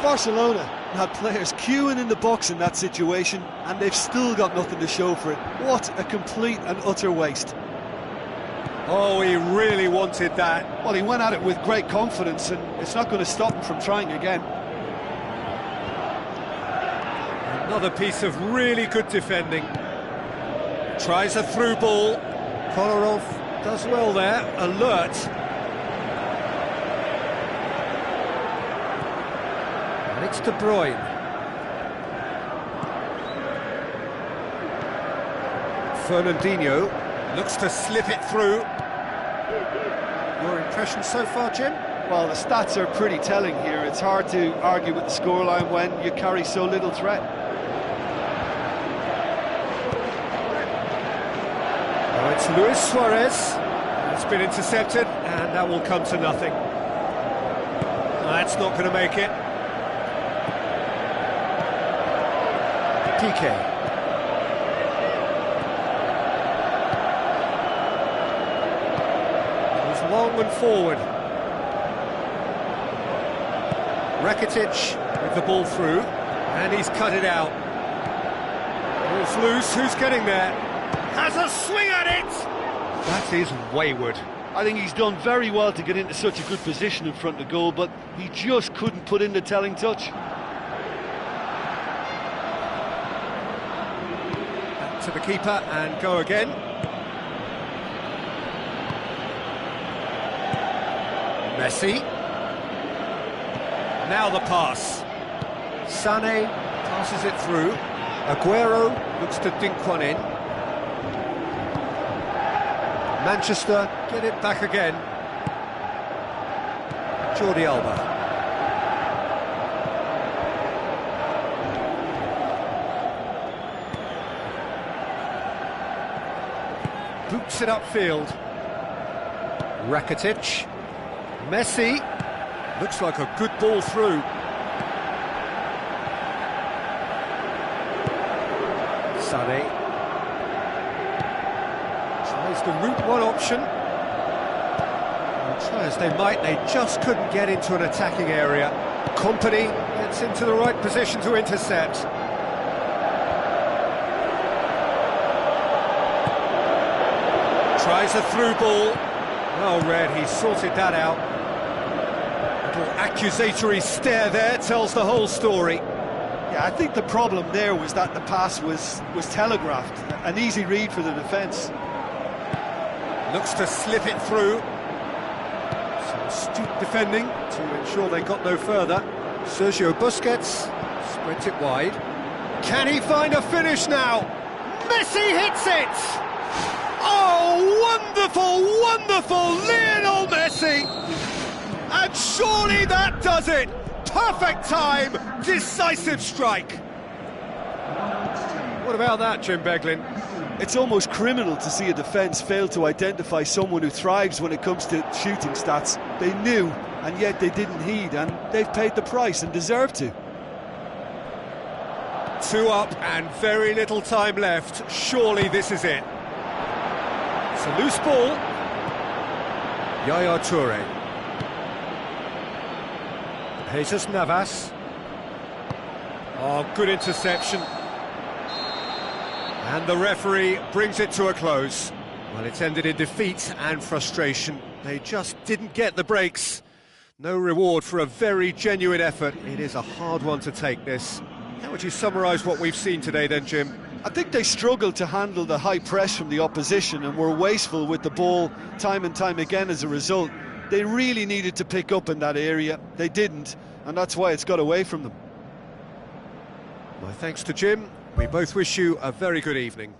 Barcelona had players queuing in the box in that situation, and they've still got nothing to show for it. What a complete and utter waste. Oh, he really wanted that. Well, he went at it with great confidence, and it's not going to stop him from trying again. Another piece of really good defending. Tries a through ball. Kolarov does well there, alert. And it's De Bruyne. Fernandinho looks to slip it through. Your impression so far, Jim? Well, the stats are pretty telling here. It's hard to argue with the scoreline when you carry so little threat. Oh, it's Luis Suarez. It's been intercepted, and that will come to nothing. That's not going to make it. Piqué. He's long and forward. Rakitic with the ball through, and he's cut it out. Ball's loose, who's getting there? Has a swing at it! That is wayward. I think he's done very well to get into such a good position in front of goal, but he just couldn't put in the telling touch. Back to the keeper and go again. Messi. Now the pass. Sané passes it through. Aguero looks to dink one in. Manchester get it back again. Jordi Alba. Boots it upfield. Rakitic. Messi. Looks like a good ball through. Sané. Tries the route one option. And try as they might, they just couldn't get into an attacking area. Company gets into the right position to intercept. Tries a through ball. Well read, he sorted that out. Little accusatory stare there tells the whole story. Yeah, I think the problem there was that the pass was telegraphed. An easy read for the defence. Looks to slip it through. Some astute defending to ensure they got no further. Sergio Busquets spreads it wide. Can he find a finish now? Messi hits it! Oh, wonderful, wonderful Lionel Messi! And surely that does it! Perfect time, decisive strike! What about that, Jim Beglin? It's almost criminal to see a defence fail to identify someone who thrives when it comes to shooting stats. They knew, and yet they didn't heed, and they've paid the price and deserve to. 2 up and very little time left. Surely this is it. It's a loose ball. Yaya Toure. Jesus Navas. Oh, good interception. And the referee brings it to a close. Well, it's ended in defeat and frustration. They just didn't get the breaks. No reward for a very genuine effort. It is a hard one to take, this. How would you summarise what we've seen today then, Jim? I think they struggled to handle the high press from the opposition and were wasteful with the ball time and time again as a result. They really needed to pick up in that area. They didn't, and that's why it's got away from them. My thanks to Jim. We both wish you a very good evening.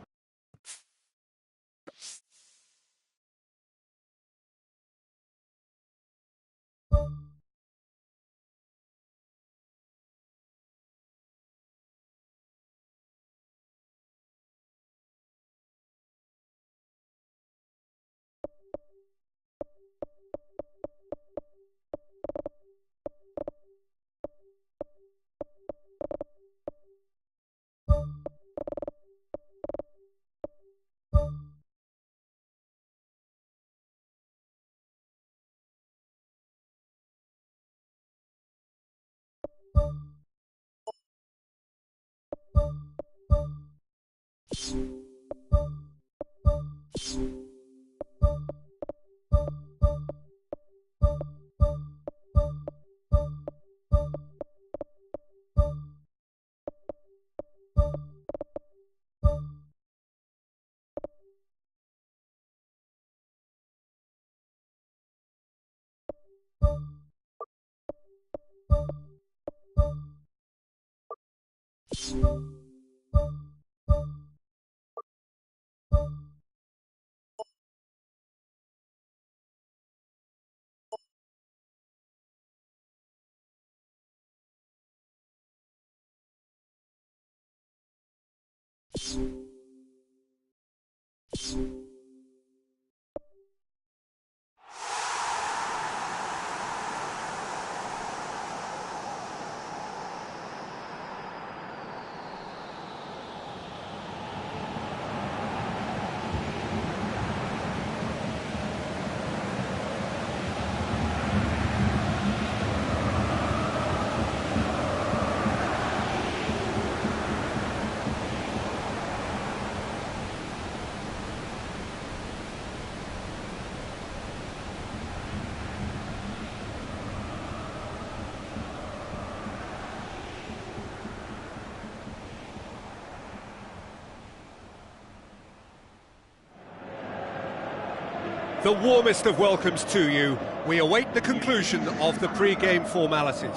the warmest of welcomes to you. We await the conclusion of the pre-game formalities.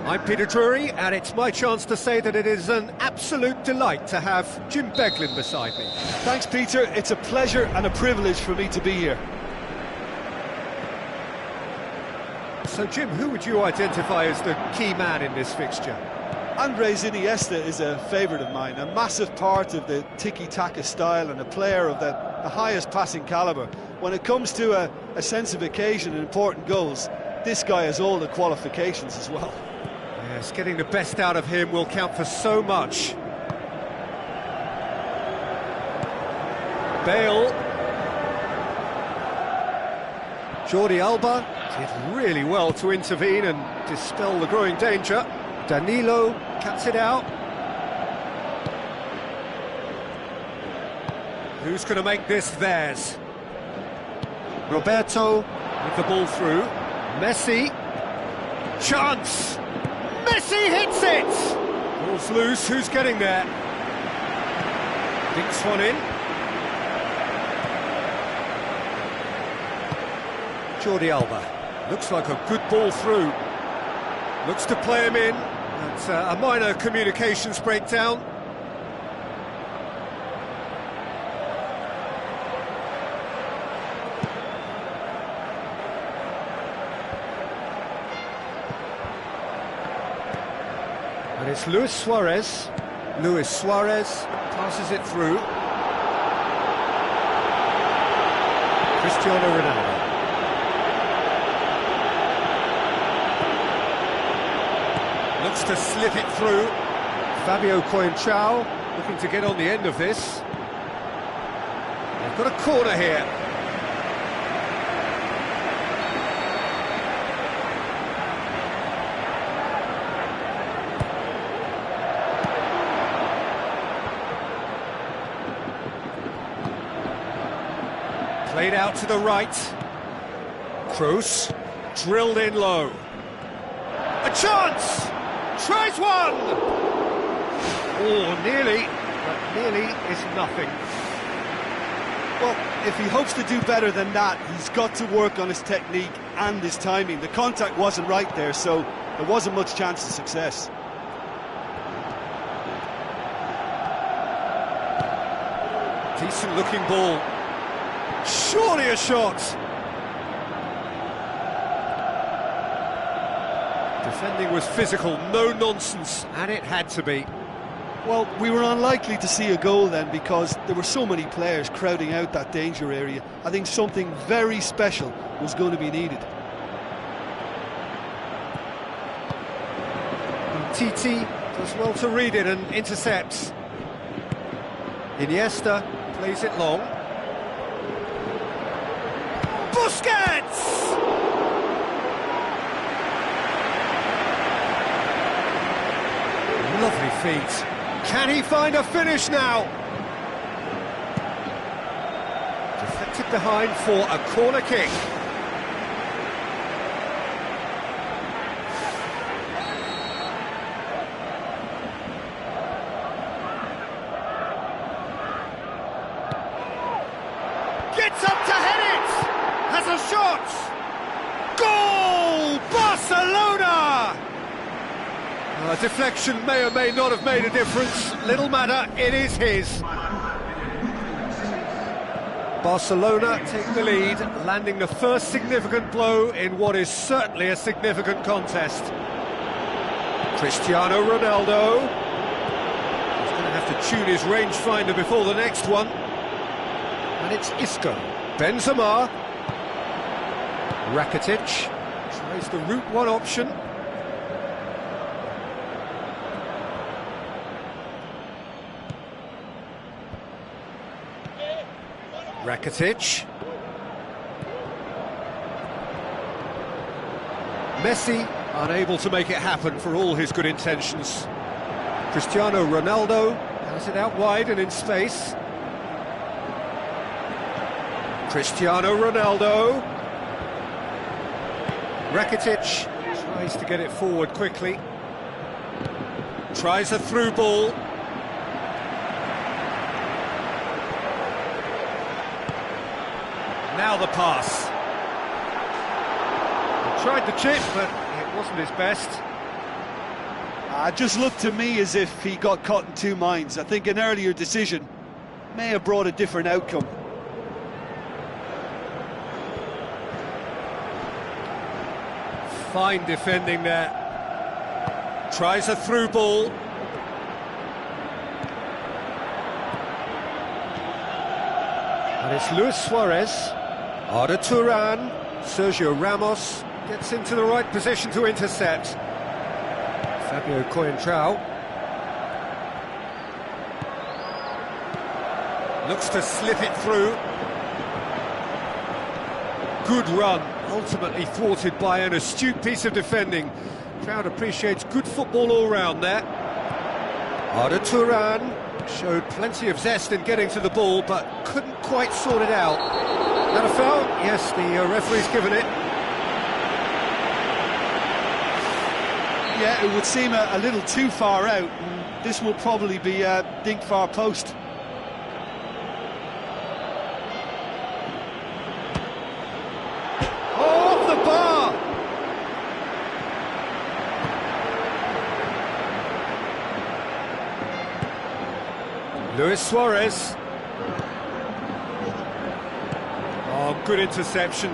I'm Peter Drury, and it's my chance to say that it is an absolute delight to have Jim Beglin beside me. Thanks, Peter. It's a pleasure and a privilege for me to be here. So, Jim, who would you identify as the key man in this fixture? Andres Iniesta is a favourite of mine, a massive part of the tiki-taka style and a player of the highest passing calibre. When it comes to a sense of occasion and important goals, this guy has all the qualifications as well. Yes, getting the best out of him will count for so much. Bale. Jordi Alba did really well to intervene and dispel the growing danger. Danilo cuts it out. Who's going to make this theirs? Roberto with the ball through. Messi. Chance! Messi hits it! Ball's loose, who's getting there? Dinks one in. Jordi Alba. Looks like a good ball through. Looks to play him in. That's a minor communications breakdown. And it's Luis Suarez. Luis Suarez passes it through. Cristiano Ronaldo. Looks to slip it through. Fabio Coentrao looking to get on the end of this. They've got a corner here. Played out to the right. Kroos drilled in low. A chance! Tries one! Oh, nearly, but nearly is nothing. Well, if he hopes to do better than that, he's got to work on his technique and his timing. The contact wasn't right there, so there wasn't much chance of success. Decent looking ball. Surely a shot! Defending was physical, no nonsense, and it had to be. Well, we were unlikely to see a goal then because there were so many players crowding out that danger area. I think something very special was going to be needed. Titi does well to read it and intercepts. Iniesta plays it long. Busquets! Lovely feet. Can he find a finish now? Deflected behind for a corner kick. Gets up to head it! Has a shot! Goal! Barcelona! A deflection may or may not have made a difference. Little matter, it is his. Barcelona take the lead, landing the first significant blow in what is certainly a significant contest. Cristiano Ronaldo. He's going to have to tune his rangefinder before the next one. And it's Isco. Benzema. Rakitic tries the route one option. Rakitic. Messi unable to make it happen for all his good intentions. Cristiano Ronaldo has it out wide and in space. Cristiano Ronaldo. Rakitic tries to get it forward quickly. Tries a through ball. Now the pass. He tried the chip, but it wasn't his best. It just looked to me as if he got caught in two minds. I think an earlier decision may have brought a different outcome. Fine defending there. Tries a through ball. And it's Luis Suarez. Arda Turan. Sergio Ramos gets into the right position to intercept. Fabio Coentrao. Looks to slip it through. Good run, ultimately thwarted by an astute piece of defending. Crowd appreciates good football all round there. Arda Turan showed plenty of zest in getting to the ball, but couldn't quite sort it out. That a foul? Yes, the referee's given it. Yeah, it would seem a little too far out. This will probably be dinked far post. Off the bar! Luis Suarez. Oh, good interception.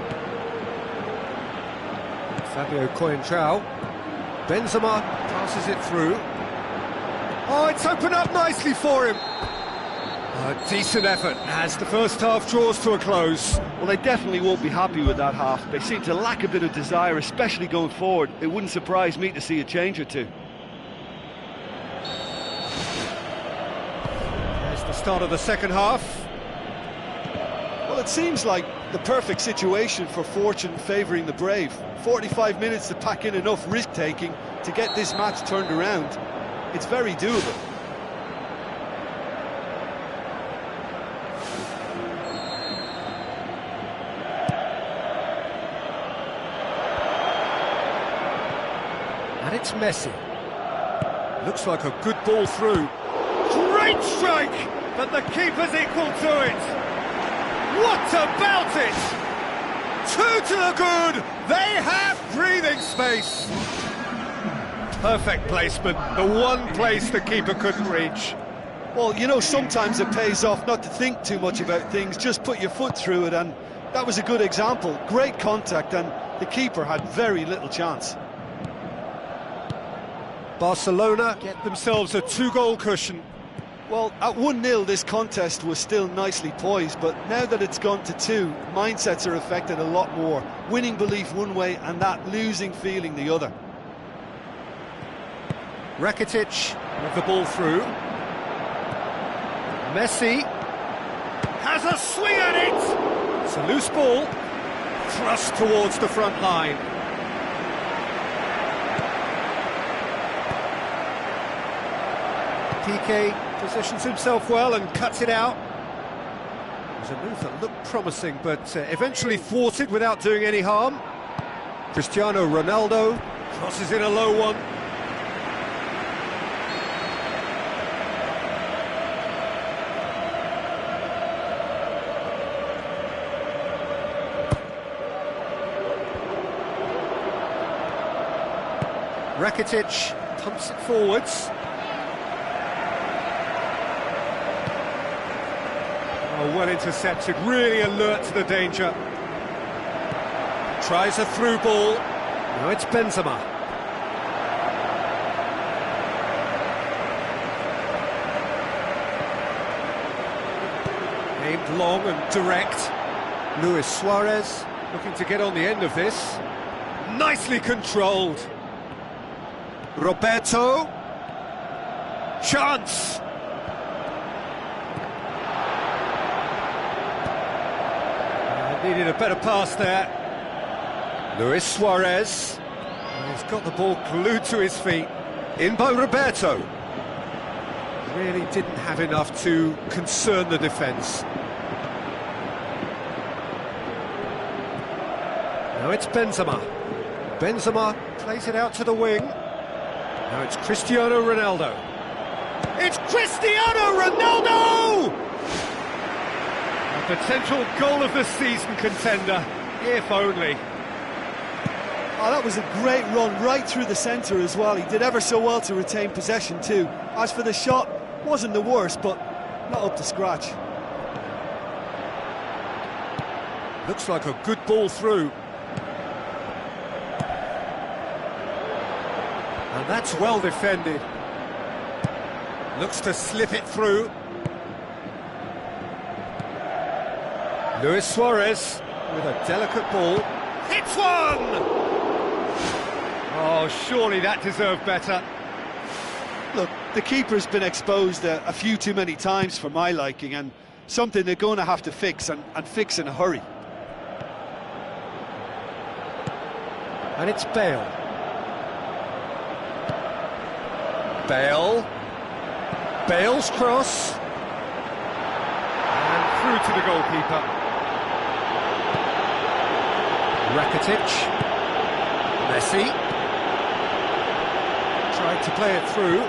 Fabio Coentrao. Benzema passes it through. Oh, it's opened up nicely for him. A decent effort as the first half draws to a close. Well, they definitely won't be happy with that half. They seem to lack a bit of desire, especially going forward. It wouldn't surprise me to see a change or two. There's the start of the second half. Well, it seems like the perfect situation for fortune favouring the brave. 45 minutes to pack in enough risk-taking to get this match turned around. It's very doable. And it's Messi. Looks like a good ball through. Great strike! But the keeper's equal to it. What about it? Two to the good. They have breathing space. Perfect placement. The one place the keeper couldn't reach. Well, you know, sometimes it pays off not to think too much about things. Just put your foot through it, and that was a good example. Great contact, and the keeper had very little chance. Barcelona get themselves a two-goal cushion. Well, at 1-0 this contest was still nicely poised, but now that it's gone to 2, mindsets are affected a lot more. Winning belief one way and that losing feeling the other. Rakitic with the ball through. Messi has a swing at it. It's a loose ball, thrust towards the front line. Piqué positions himself well and cuts it out. It was a move that looked promising, but eventually thwarted without doing any harm. Cristiano Ronaldo crosses in a low one. Rakitic pumps it forwards. Oh, well intercepted, really alert to the danger. Tries a through ball. Now it's Benzema. Aimed long and direct. Luis Suarez looking to get on the end of this. Nicely controlled. Roberto. Chance. Needed a better pass there. Luis Suarez. And he's got the ball glued to his feet. In by Roberto. Really didn't have enough to concern the defence. Now it's Benzema. Benzema plays it out to the wing. Now it's Cristiano Ronaldo. It's Cristiano Ronaldo! A potential goal of the season contender, if only. Oh, that was a great run right through the centre as well. He did ever so well to retain possession too. As for the shot, wasn't the worst, but not up to scratch. Looks like a good ball through. And that's well defended. Looks to slip it through. Luis Suarez with a delicate ball. Hits one! Oh, surely that deserved better. Look, the keeper's been exposed a few too many times for my liking, and something they're going to have to fix, and fix in a hurry. And it's Bale. Bale. Bale's cross. And through to the goalkeeper. Rakitic. Messi. Tried to play it through.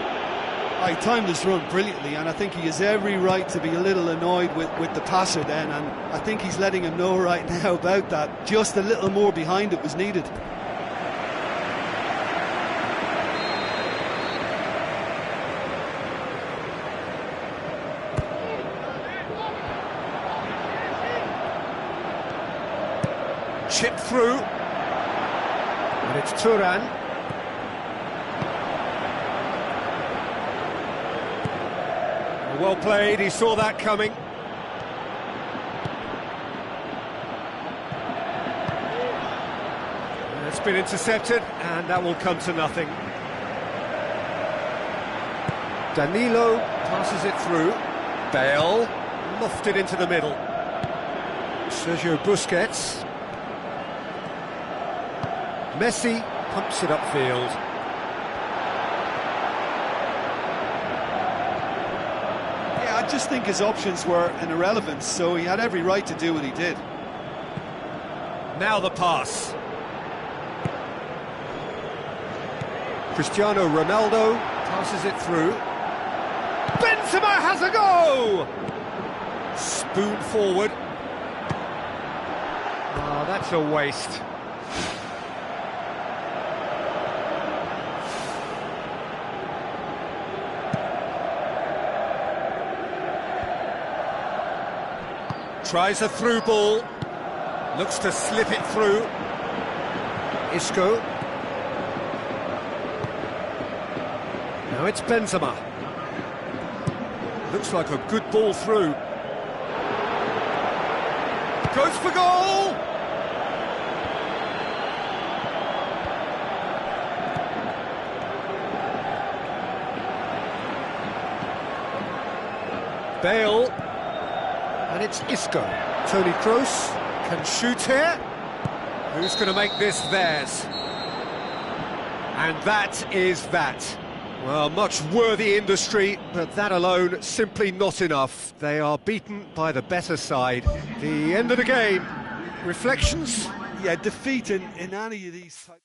I timed this run brilliantly, and I think he has every right to be a little annoyed with the passer then, and I think he's letting him know right now about that. Just a little more behind it was needed. Chip through. And it's Turan. Well played, he saw that coming. It's been intercepted, and that will come to nothing. Danilo passes it through. Bale lofted into the middle. Sergio Busquets. Messi pumps it upfield. I just think his options were an irrelevance, so he had every right to do what he did. Now the pass. Cristiano Ronaldo passes it through. Benzema has a go! Spoon forward. Oh, that's a waste. Tries a through ball, looks to slip it through. Isco. Now it's Benzema. Looks like a good ball through. Goes for goal! Bale. And it's Isco. Toni Kroos can shoot here. Who's going to make this theirs? And that is that. Well, much worthy industry, but that alone simply not enough. They are beaten by the better side. The end of the game. Reflections? Yeah, defeat in any of these types.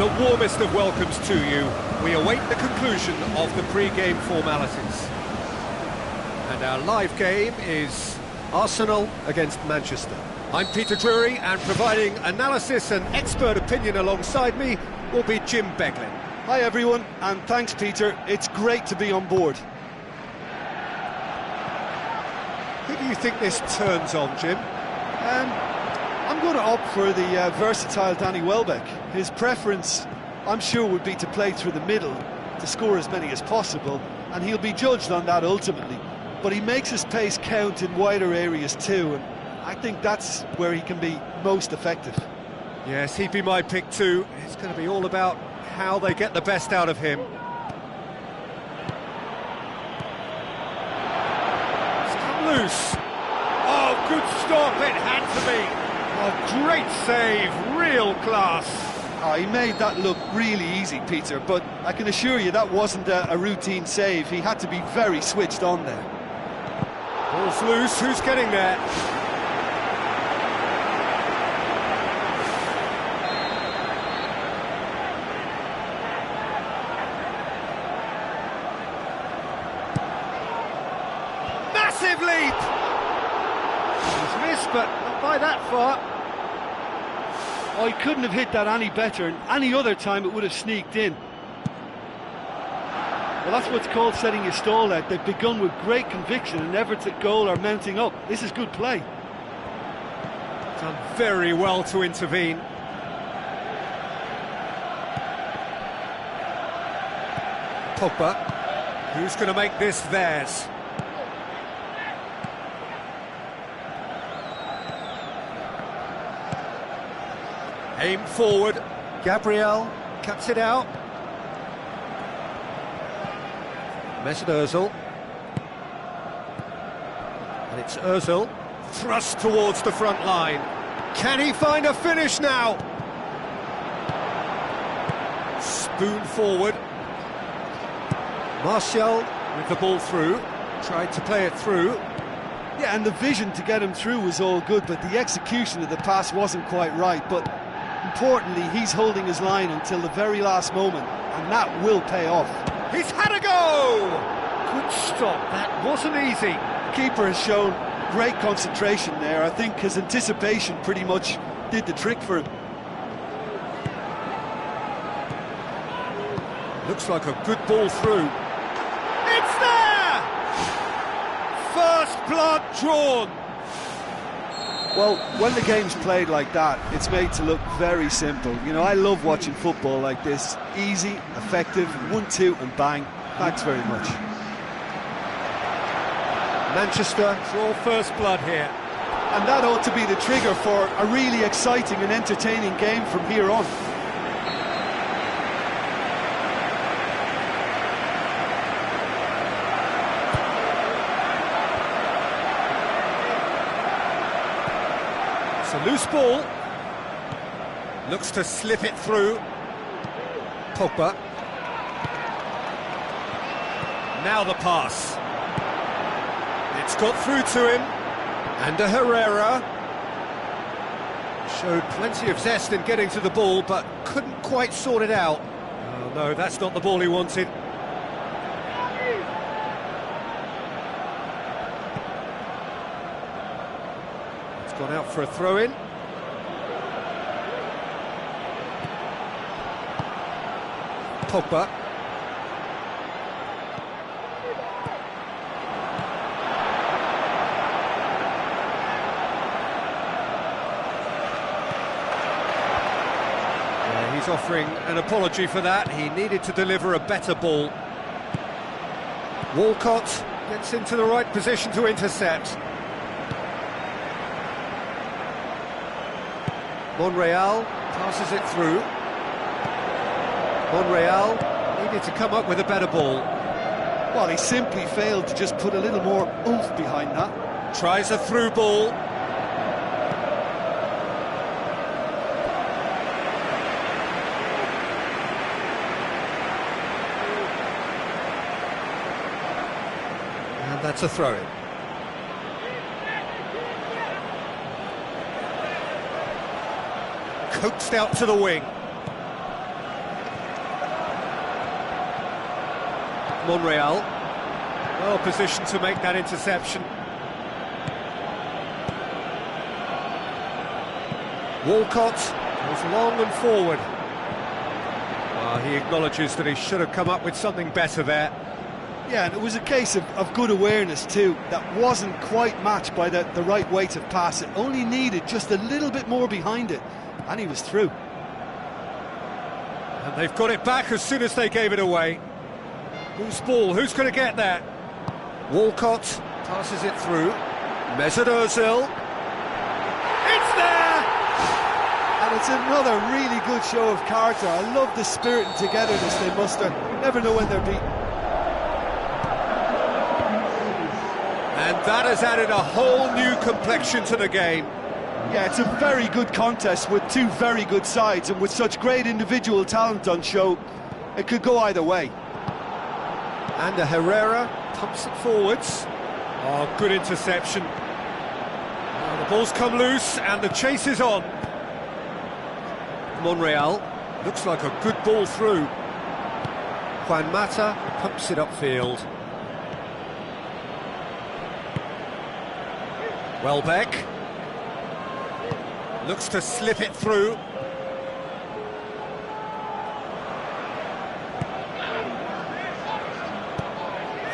The warmest of welcomes to you. We await the conclusion of the pre-game formalities. And our live game is Arsenal against Manchester. I'm Peter Drury, and providing analysis and expert opinion alongside me will be Jim Beglin. Hi everyone, and thanks Peter. It's great to be on board. Who do you think this turns on, Jim? I'm going to opt for the versatile Danny Welbeck. His preference, I'm sure, would be to play through the middle, to score as many as possible, and he'll be judged on that ultimately. But he makes his pace count in wider areas too, and I think that's where he can be most effective. Yes, he'd be my pick too. It's going to be all about how they get the best out of him. It's come loose. Oh, good stop, it had to be. Oh, great save, real class. Oh, he made that look really easy, Peter, but I can assure you that wasn't a routine save. He had to be very switched on there. Ball's loose, who's getting there? Massive leap! He's missed, but not by that far. Oh, he couldn't have hit that any better, and any other time it would have sneaked in. Well, that's what's called setting your stall out. They've begun with great conviction, and efforts at goal are mounting up. This is good play. Done very well to intervene. Pogba, who's going to make this theirs? Aim forward, Gabriel cuts it out. Mesut Ozil. And it's Ozil, thrust towards the front line. Can he find a finish now? Spoon forward. Martial with the ball through, tried to play it through. Yeah, and the vision to get him through was all good, but the execution of the pass wasn't quite right. But importantly, he's holding his line until the very last moment, and that will pay off. He's had a go! Good stop, that wasn't easy. The keeper has shown great concentration there. I think his anticipation pretty much did the trick for him. Looks like a good ball through. It's there! First blood drawn. Well, when the game's played like that, it's made to look very simple. You know, I love watching football like this. Easy, effective, 1-2 and bang. Thanks very much. Manchester draw first blood here. And that ought to be the trigger for a really exciting and entertaining game from here on. It's a loose ball. Looks to slip it through. Pogba. Now the pass. It's got through to him. And a Herrera. Showed plenty of zest in getting to the ball, but couldn't quite sort it out. Oh no, that's not the ball he wanted. It's gone out for a throw-in. Pogba. He's offering an apology for that. He needed to deliver a better ball. Walcott gets into the right position to intercept. Monreal passes it through. Monreal needed to come up with a better ball. Well, he simply failed to just put a little more oomph behind that. Tries a through ball. And that's a throw-in. Coaxed out to the wing. Monreal, well positioned to make that interception. Walcott goes long and forward. He acknowledges that he should have come up with something better there. Yeah, and it was a case of good awareness too. That wasn't quite matched by the right weight of pass. It only needed just a little bit more behind it, and he was through. And they've got it back as soon as they gave it away. Whose ball? Who's going to get that? Walcott passes it through. Mesut Ozil. It's there! And it's another really good show of character. I love the spirit and togetherness they muster. Never know when they're beaten. And that has added a whole new complexion to the game. Yeah, it's a very good contest with two very good sides, and with such great individual talent on show, it could go either way. And a Herrera pumps it forwards. Oh, good interception. Oh, the ball's come loose and the chase is on. Monreal, looks like a good ball through. Juan Mata pumps it upfield. Welbeck looks to slip it through.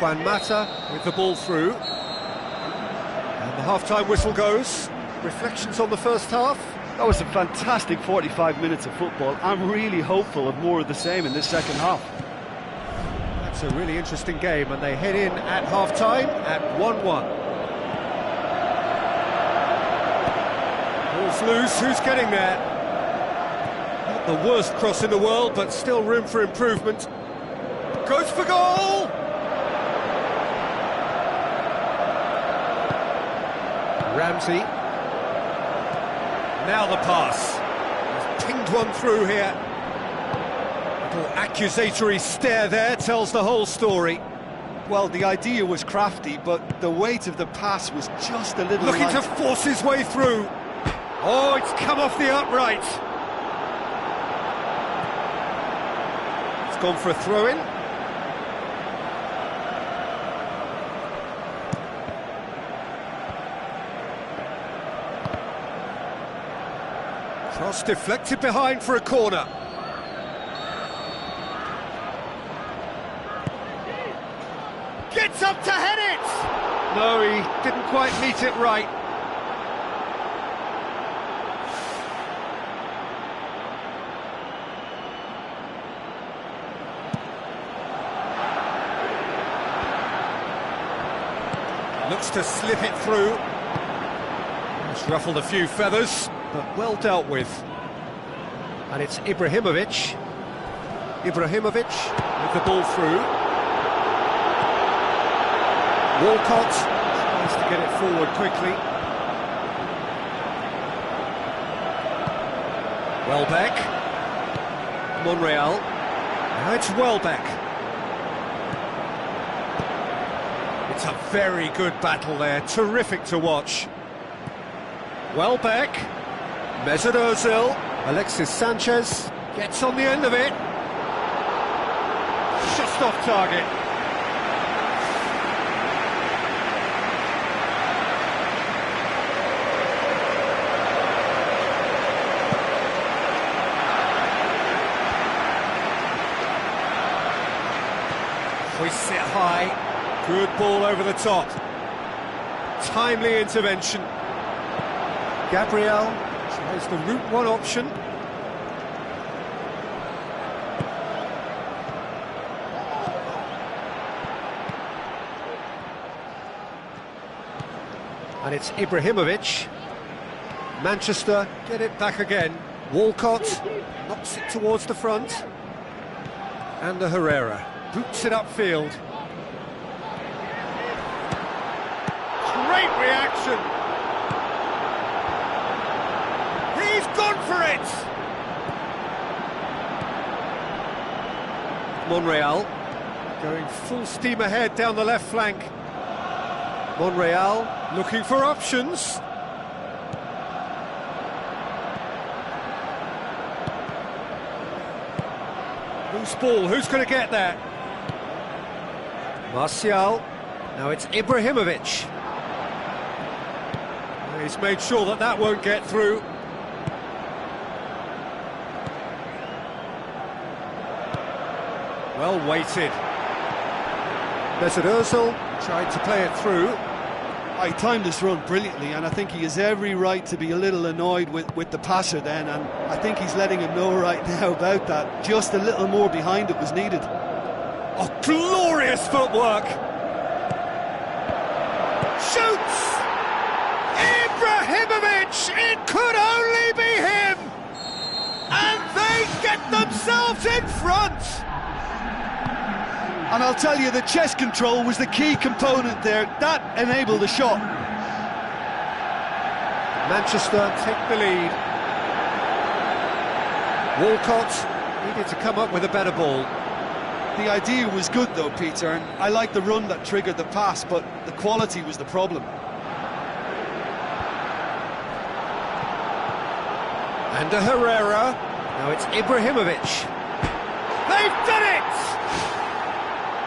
Juan Mata with the ball through. And the half-time whistle goes. Reflections on the first half? That was a fantastic 45 minutes of football. I'm really hopeful of more of the same in this second half. That's a really interesting game, and they head in at half-time at 1-1. Ball's loose, who's getting there? Not the worst cross in the world, but still room for improvement. Goes for goal! Ramsey. Now the pass. He's pinged one through here. Little accusatory stare there tells the whole story. Well, the idea was crafty, but the weight of the pass was just a little looking light. to force his way through. Oh, it's come off the upright. It's gone for a throw-in. Cross deflected behind for a corner. Gets up to head it! No, he didn't quite meet it right. Looks to slip it through. It's ruffled a few feathers, but well dealt with. And it's Ibrahimovic. Ibrahimovic with the ball through. Walcott tries to get it forward quickly. Welbeck. Monreal. Now it's Welbeck. It's a very good battle there, terrific to watch. Welbeck. Mesut Ozil. Alexis Sanchez gets on the end of it. Just off target. Hoists it high. Good ball over the top. Timely intervention. Gabriel tries the route one option. And it's Ibrahimovic. Manchester get it back again. Walcott knocks it towards the front. And the Herrera boots it upfield. Great reaction. He's gone for it. Monreal going full steam ahead down the left flank. Monreal looking for options. Loose ball, who's going to get that? Martial, now it's Ibrahimovic. He's made sure that that won't get through. Well weighted. Mesut Ozil tried to play it through. He timed this run brilliantly, and I think he has every right to be a little annoyed with the passer then, and I think he's letting him know right now about that. Just a little more behind it was needed. Oh, glorious footwork! Shoots! Ibrahimovic! It could only be him! And they get themselves in front! And I'll tell you, the chest control was the key component there. That enabled the shot. Manchester take the lead. Walcott needed to come up with a better ball. The idea was good though, Peter, and I like the run that triggered the pass, but the quality was the problem. And a Herrera. Now it's Ibrahimovic. They've done it!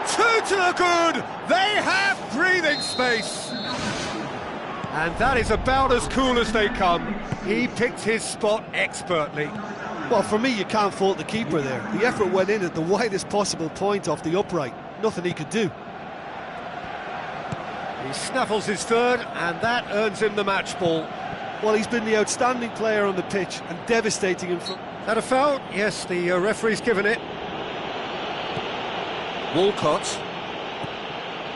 Two to the good! They have breathing space! And that is about as cool as they come. He picked his spot expertly. Well, for me, you can't fault the keeper there. The effort went in at the widest possible point off the upright. Nothing he could do. He snaffles his third, and that earns him the match ball. Well, he's been the outstanding player on the pitch and devastating him from... That a foul? Yes, the referee's given it. Walcott.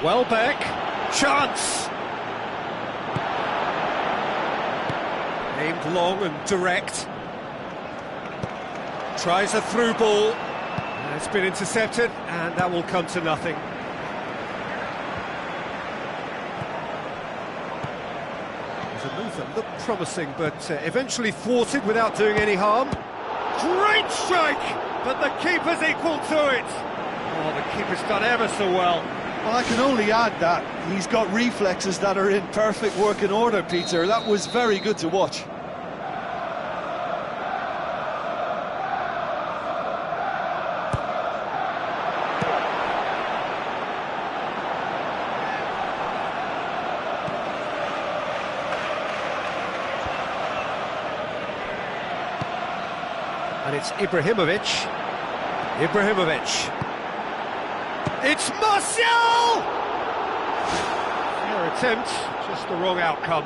Welbeck. Chance! Aimed long and direct. Tries a through ball. And it's been intercepted, and that will come to nothing. It was a move that looked promising, but eventually thwarted without doing any harm. Great strike! But the keeper's equal to it! Oh, the keeper's done ever so well. Well, I can only add that he's got reflexes that are in perfect working order, Peter. That was very good to watch. And it's Ibrahimovic. Ibrahimovic. It's Martial! Fair attempt, just the wrong outcome.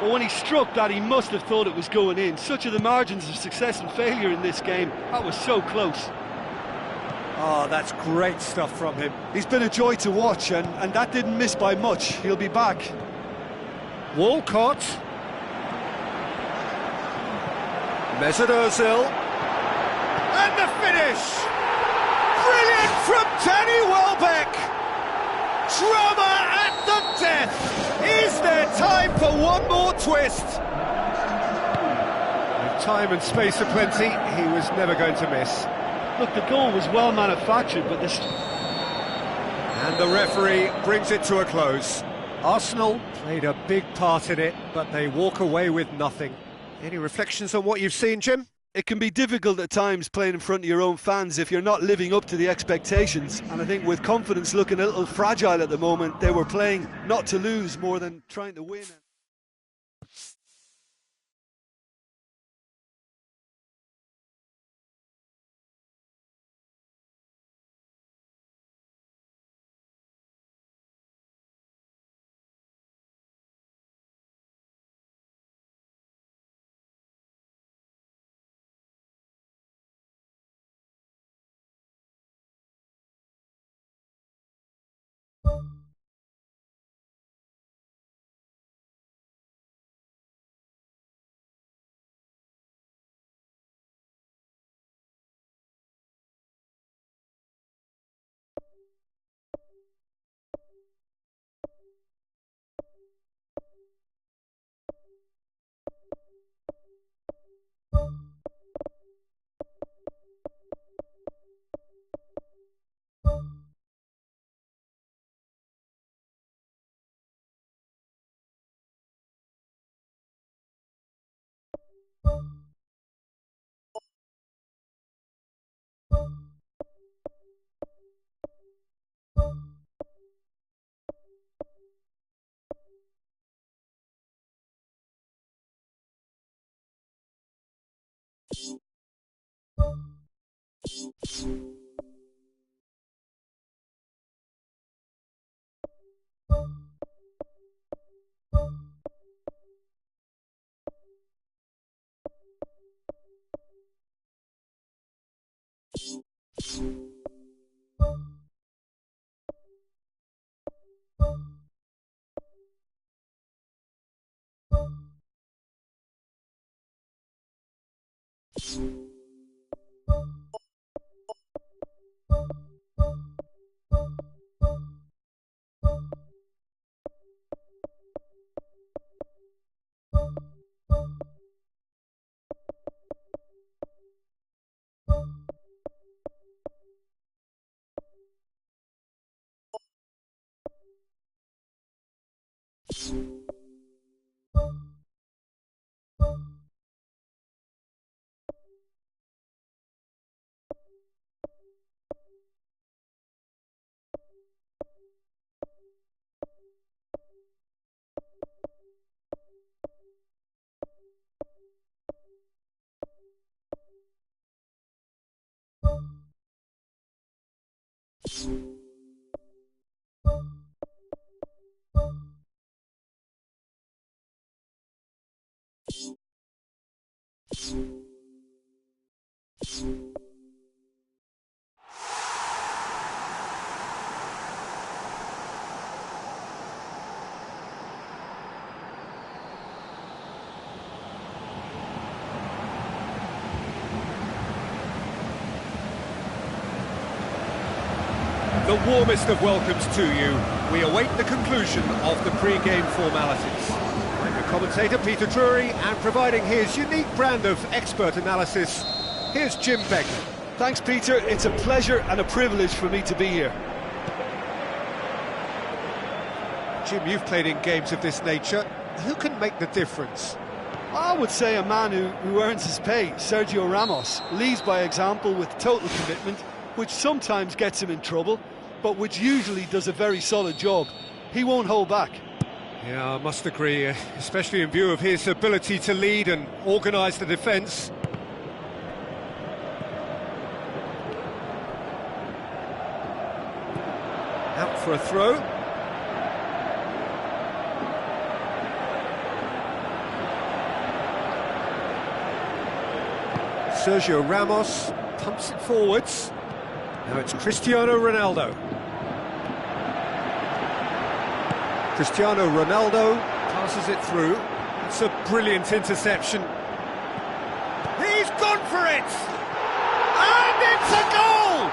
Well, when he struck that, he must have thought it was going in. Such are the margins of success and failure in this game. That was so close. Oh, that's great stuff from him. He's been a joy to watch, and that didn't miss by much. He'll be back. Walcott. Mesut Ozil. And the finish! Brilliant from Danny Welbeck! Drama at the death! Is there time for one more twist? They've time and space aplenty, he was never going to miss. Look, the goal was well manufactured, but this... And the referee brings it to a close. Arsenal played a big part in it, but they walk away with nothing. Any reflections on what you've seen, Jim? It can be difficult at times playing in front of your own fans if you're not living up to the expectations. And I think with confidence looking a little fragile at the moment, they were playing not to lose more than trying to win. The warmest of welcomes to you. We await the conclusion of the pre-game formalities. I'm your commentator, Peter Drury, and providing his unique brand of expert analysis, here's Jim Begley. Thanks, Peter. It's a pleasure and a privilege for me to be here. Jim, you've played in games of this nature. Who can make the difference? I would say a man who earns his pay, Sergio Ramos, leads by example with total commitment, which sometimes gets him in trouble, but which usually does a very solid job. He won't hold back. Yeah, I must agree, especially in view of his ability to lead and organise the defence. Out for a throw. Sergio Ramos pumps it forwards. Now it's Cristiano Ronaldo. Cristiano Ronaldo passes it through. It's a brilliant interception. He's gone for it! And it's a goal!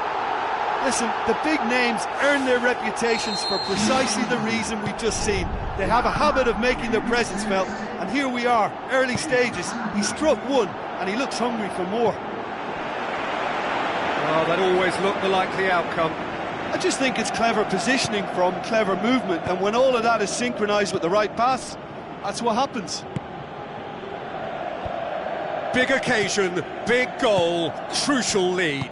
Listen, the big names earn their reputations for precisely the reason we've just seen. They have a habit of making their presence felt, and here we are, early stages. He struck one, and he looks hungry for more. Well, that always looked the likely outcome. I just think it's clever positioning from clever movement, and when all of that is synchronised with the right pass, that's what happens. Big occasion, big goal, crucial lead.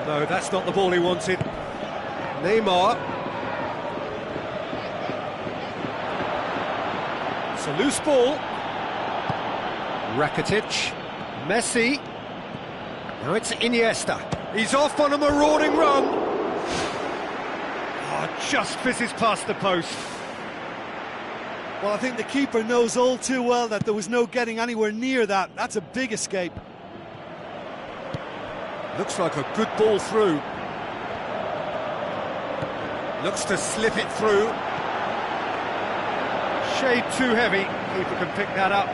No, that's not the ball he wanted. Neymar. It's a loose ball. Rakitic. Messi. Now it's Iniesta. He's off on a marauding run. Oh, just fizzes past the post. Well, I think the keeper knows all too well that there was no getting anywhere near that. That's a big escape. Looks like a good ball through. Looks to slip it through. Shade too heavy. Keeper can pick that up.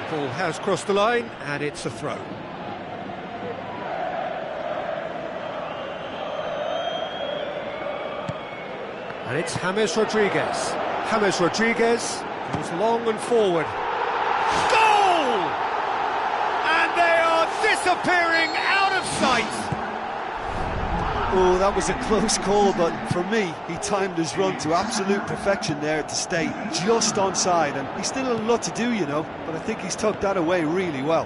The ball has crossed the line, and it's a throw. And it's James Rodriguez. James Rodriguez goes long and forward. Goal! And they are disappearing out of sight. Oh, that was a close call, but for me, he timed his run to absolute perfection there to stay just onside, and he's still a lot to do, you know, but I think he's tucked that away really well.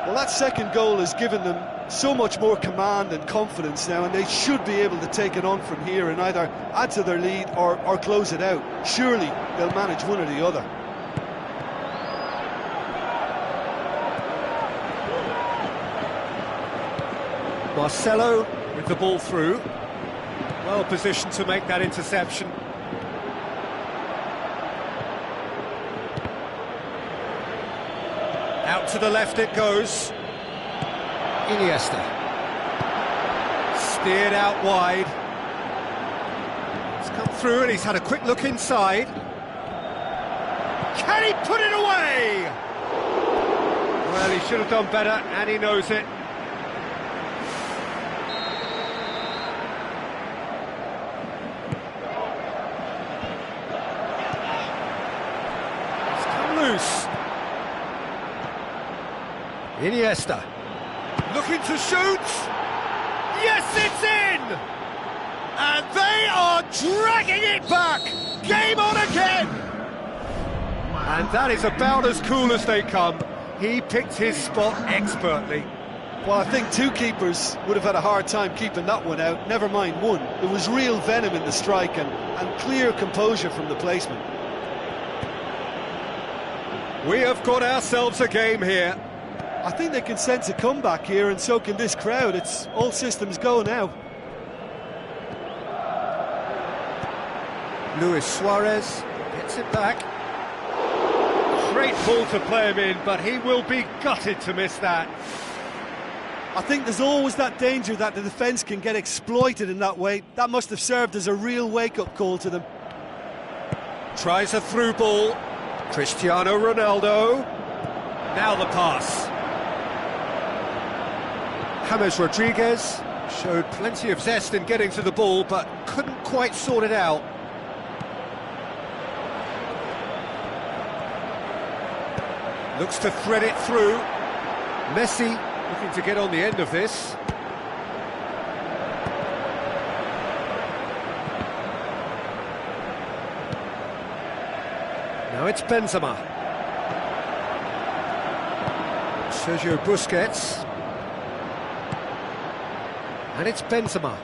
Well, that second goal has given them so much more command and confidence now, and they should be able to take it on from here and either add to their lead or close it out. Surely they'll manage one or the other. Marcelo with the ball through. Well positioned to make that interception. Out to the left it goes. Iniesta. Steered out wide. He's come through and he's had a quick look inside. Can he put it away? Well, he should have done better, and he knows it. It's come loose. Iniesta. Looking to shoot. Yes, it's in! And they are dragging it back. Game on again. And that is about as cool as they come. He picked his spot expertly. Well, I think two keepers would have had a hard time keeping that one out, never mind one. There was real venom in the strike and clear composure from the placement. We have got ourselves a game here. I think they can sense a comeback here, and so can this crowd. It's all systems go now. Luis Suarez gets it back. Great ball to play him in, but he will be gutted to miss that. I think there's always that danger that the defence can get exploited in that way. That must have served as a real wake-up call to them. Tries a through ball. Cristiano Ronaldo. Now the pass. James Rodriguez showed plenty of zest in getting to the ball, but couldn't quite sort it out. Looks to thread it through. Messi looking to get on the end of this. Now it's Benzema. Sergio Busquets. And it's Benzema.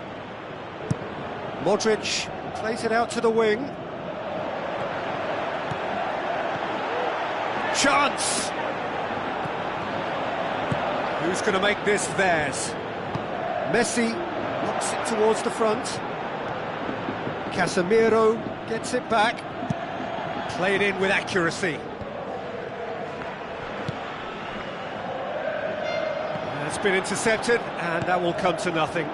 Modric plays it out to the wing. Chance! Who's going to make this theirs? Messi knocks it towards the front. Casemiro gets it back. Played in with accuracy. It's been intercepted, and that will come to nothing.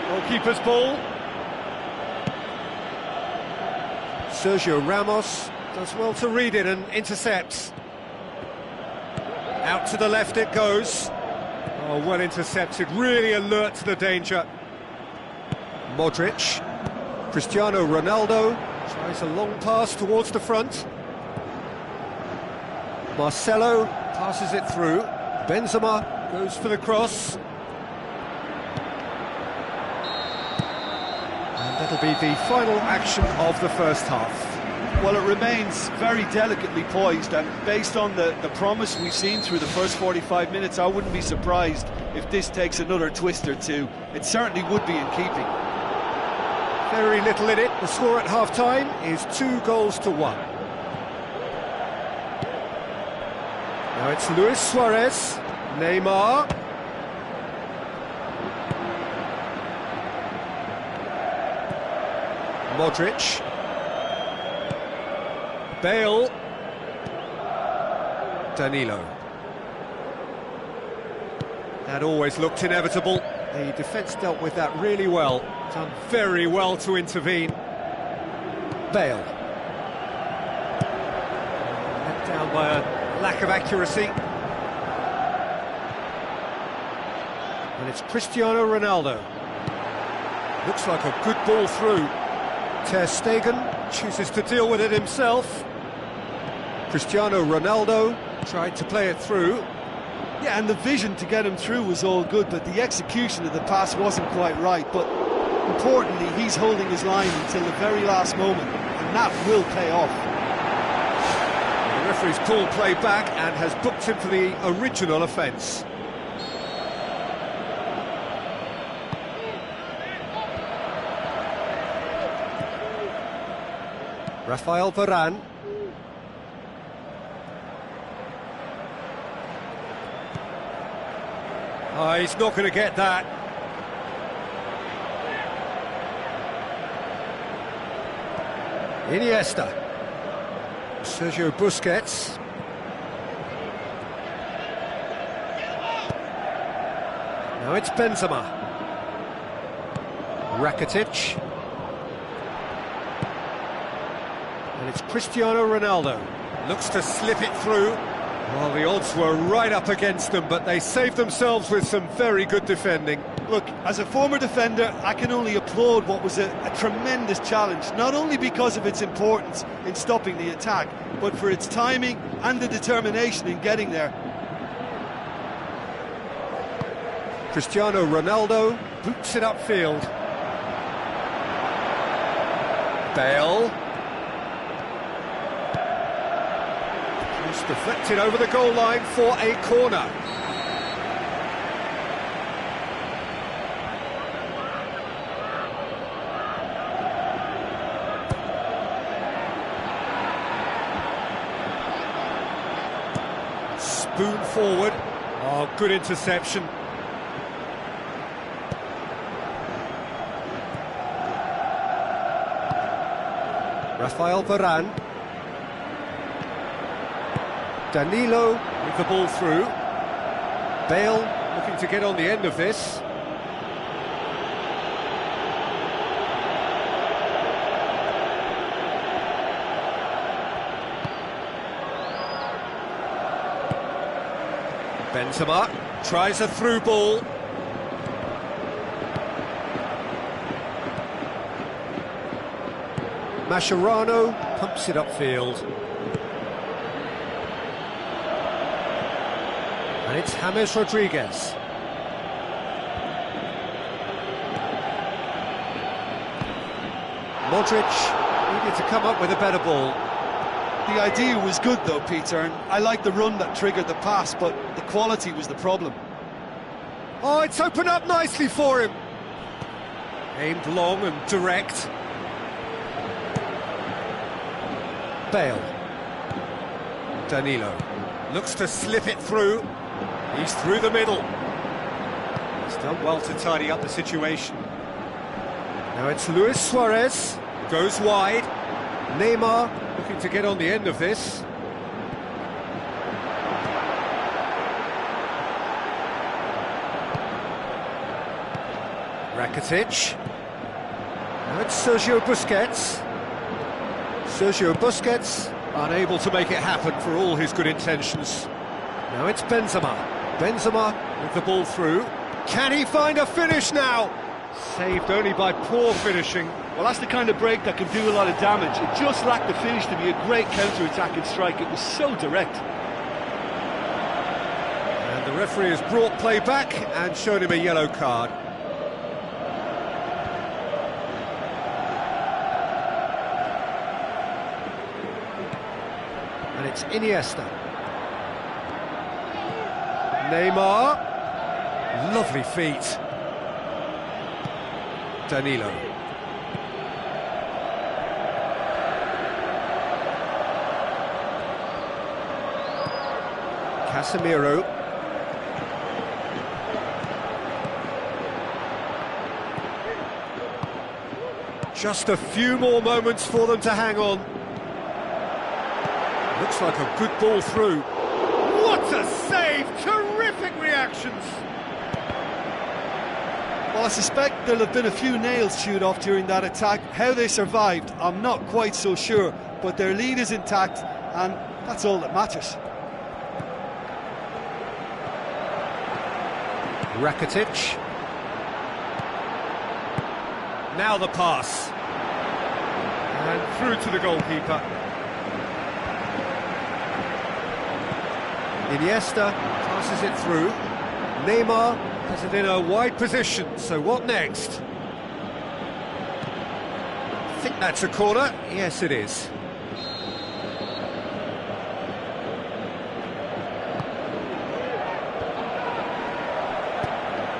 Goalkeeper's ball. Sergio Ramos does well to read it and intercepts. Out to the left it goes. Oh, well intercepted, really alert to the danger. Modric. Cristiano Ronaldo tries a long pass towards the front. Marcelo passes it through. Benzema goes for the cross. And that'll be the final action of the first half. Well, it remains very delicately poised, and based on the promise we've seen through the first 45 minutes, I wouldn't be surprised if this takes another twist or two. It certainly would be in keeping. Very little in it. The score at half-time is 2-1. Now it's Luis Suarez, Neymar. Modric. Bale. Danilo. That always looked inevitable. The defence dealt with that really well. Done very well to intervene. Bale. Let down by a lack of accuracy. And it's Cristiano Ronaldo. Looks like a good ball through. Ter Stegen chooses to deal with it himself. Cristiano Ronaldo tried to play it through. Yeah, and the vision to get him through was all good, but the execution of the pass wasn't quite right. But importantly, he's holding his line until the very last moment, and that will pay off. The referee's called play back and has booked him for the original offence. Rafael Varane. Oh, he's not going to get that. Iniesta. Sergio Busquets. Now it's Benzema. Rakitic. And it's Cristiano Ronaldo. Looks to slip it through. Well, the odds were right up against them, but they saved themselves with some very good defending. Look, as a former defender, I can only applaud what was a tremendous challenge, not only because of its importance in stopping the attack, but for its timing and the determination in getting there. Cristiano Ronaldo boots it upfield. Bale. Deflected over the goal line for a corner. Spoon forward. Oh, good interception. Rafael Varane. Danilo with the ball through. Bale looking to get on the end of this. Benzema tries a through ball. Mascherano pumps it upfield. And it's James Rodriguez. Modric needed to come up with a better ball. The idea was good though, Peter, and I like the run that triggered the pass, but the quality was the problem. Oh, it's opened up nicely for him. Aimed long and direct. Bale. Danilo looks to slip it through. He's through the middle. He's done well to tidy up the situation. Now it's Luis Suarez. Goes wide. Neymar looking to get on the end of this. Rakitic. Now it's Sergio Busquets. Sergio Busquets, unable to make it happen for all his good intentions. Now it's Benzema. Benzema with the ball through. Can he find a finish now? Saved only by poor finishing. Well, that's the kind of break that can do a lot of damage. It just lacked the finish to be a great counter-attacking strike. It was so direct. And the referee has brought play back and shown him a yellow card. And it's Iniesta. Neymar. Lovely feet. Danilo. Casemiro. Just a few more moments for them to hang on. Looks like a good ball through. What a save! Terrific reactions! Well, I suspect there'll have been a few nails chewed off during that attack. How they survived, I'm not quite so sure, but their lead is intact, and that's all that matters. Rakitic. Now the pass. And through to the goalkeeper. Iniesta passes it through. Neymar has it in a wide position, so what next? I think that's a corner. Yes, it is.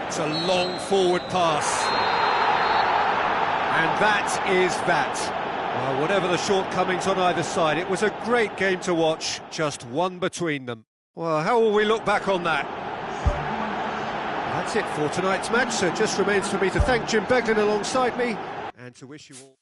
It's a long forward pass. And that is that. Well, whatever the shortcomings on either side, it was a great game to watch, just one between them. Well, how will we look back on that? That's it for tonight's match, so it just remains for me to thank Jim Beglin alongside me, and to wish you all...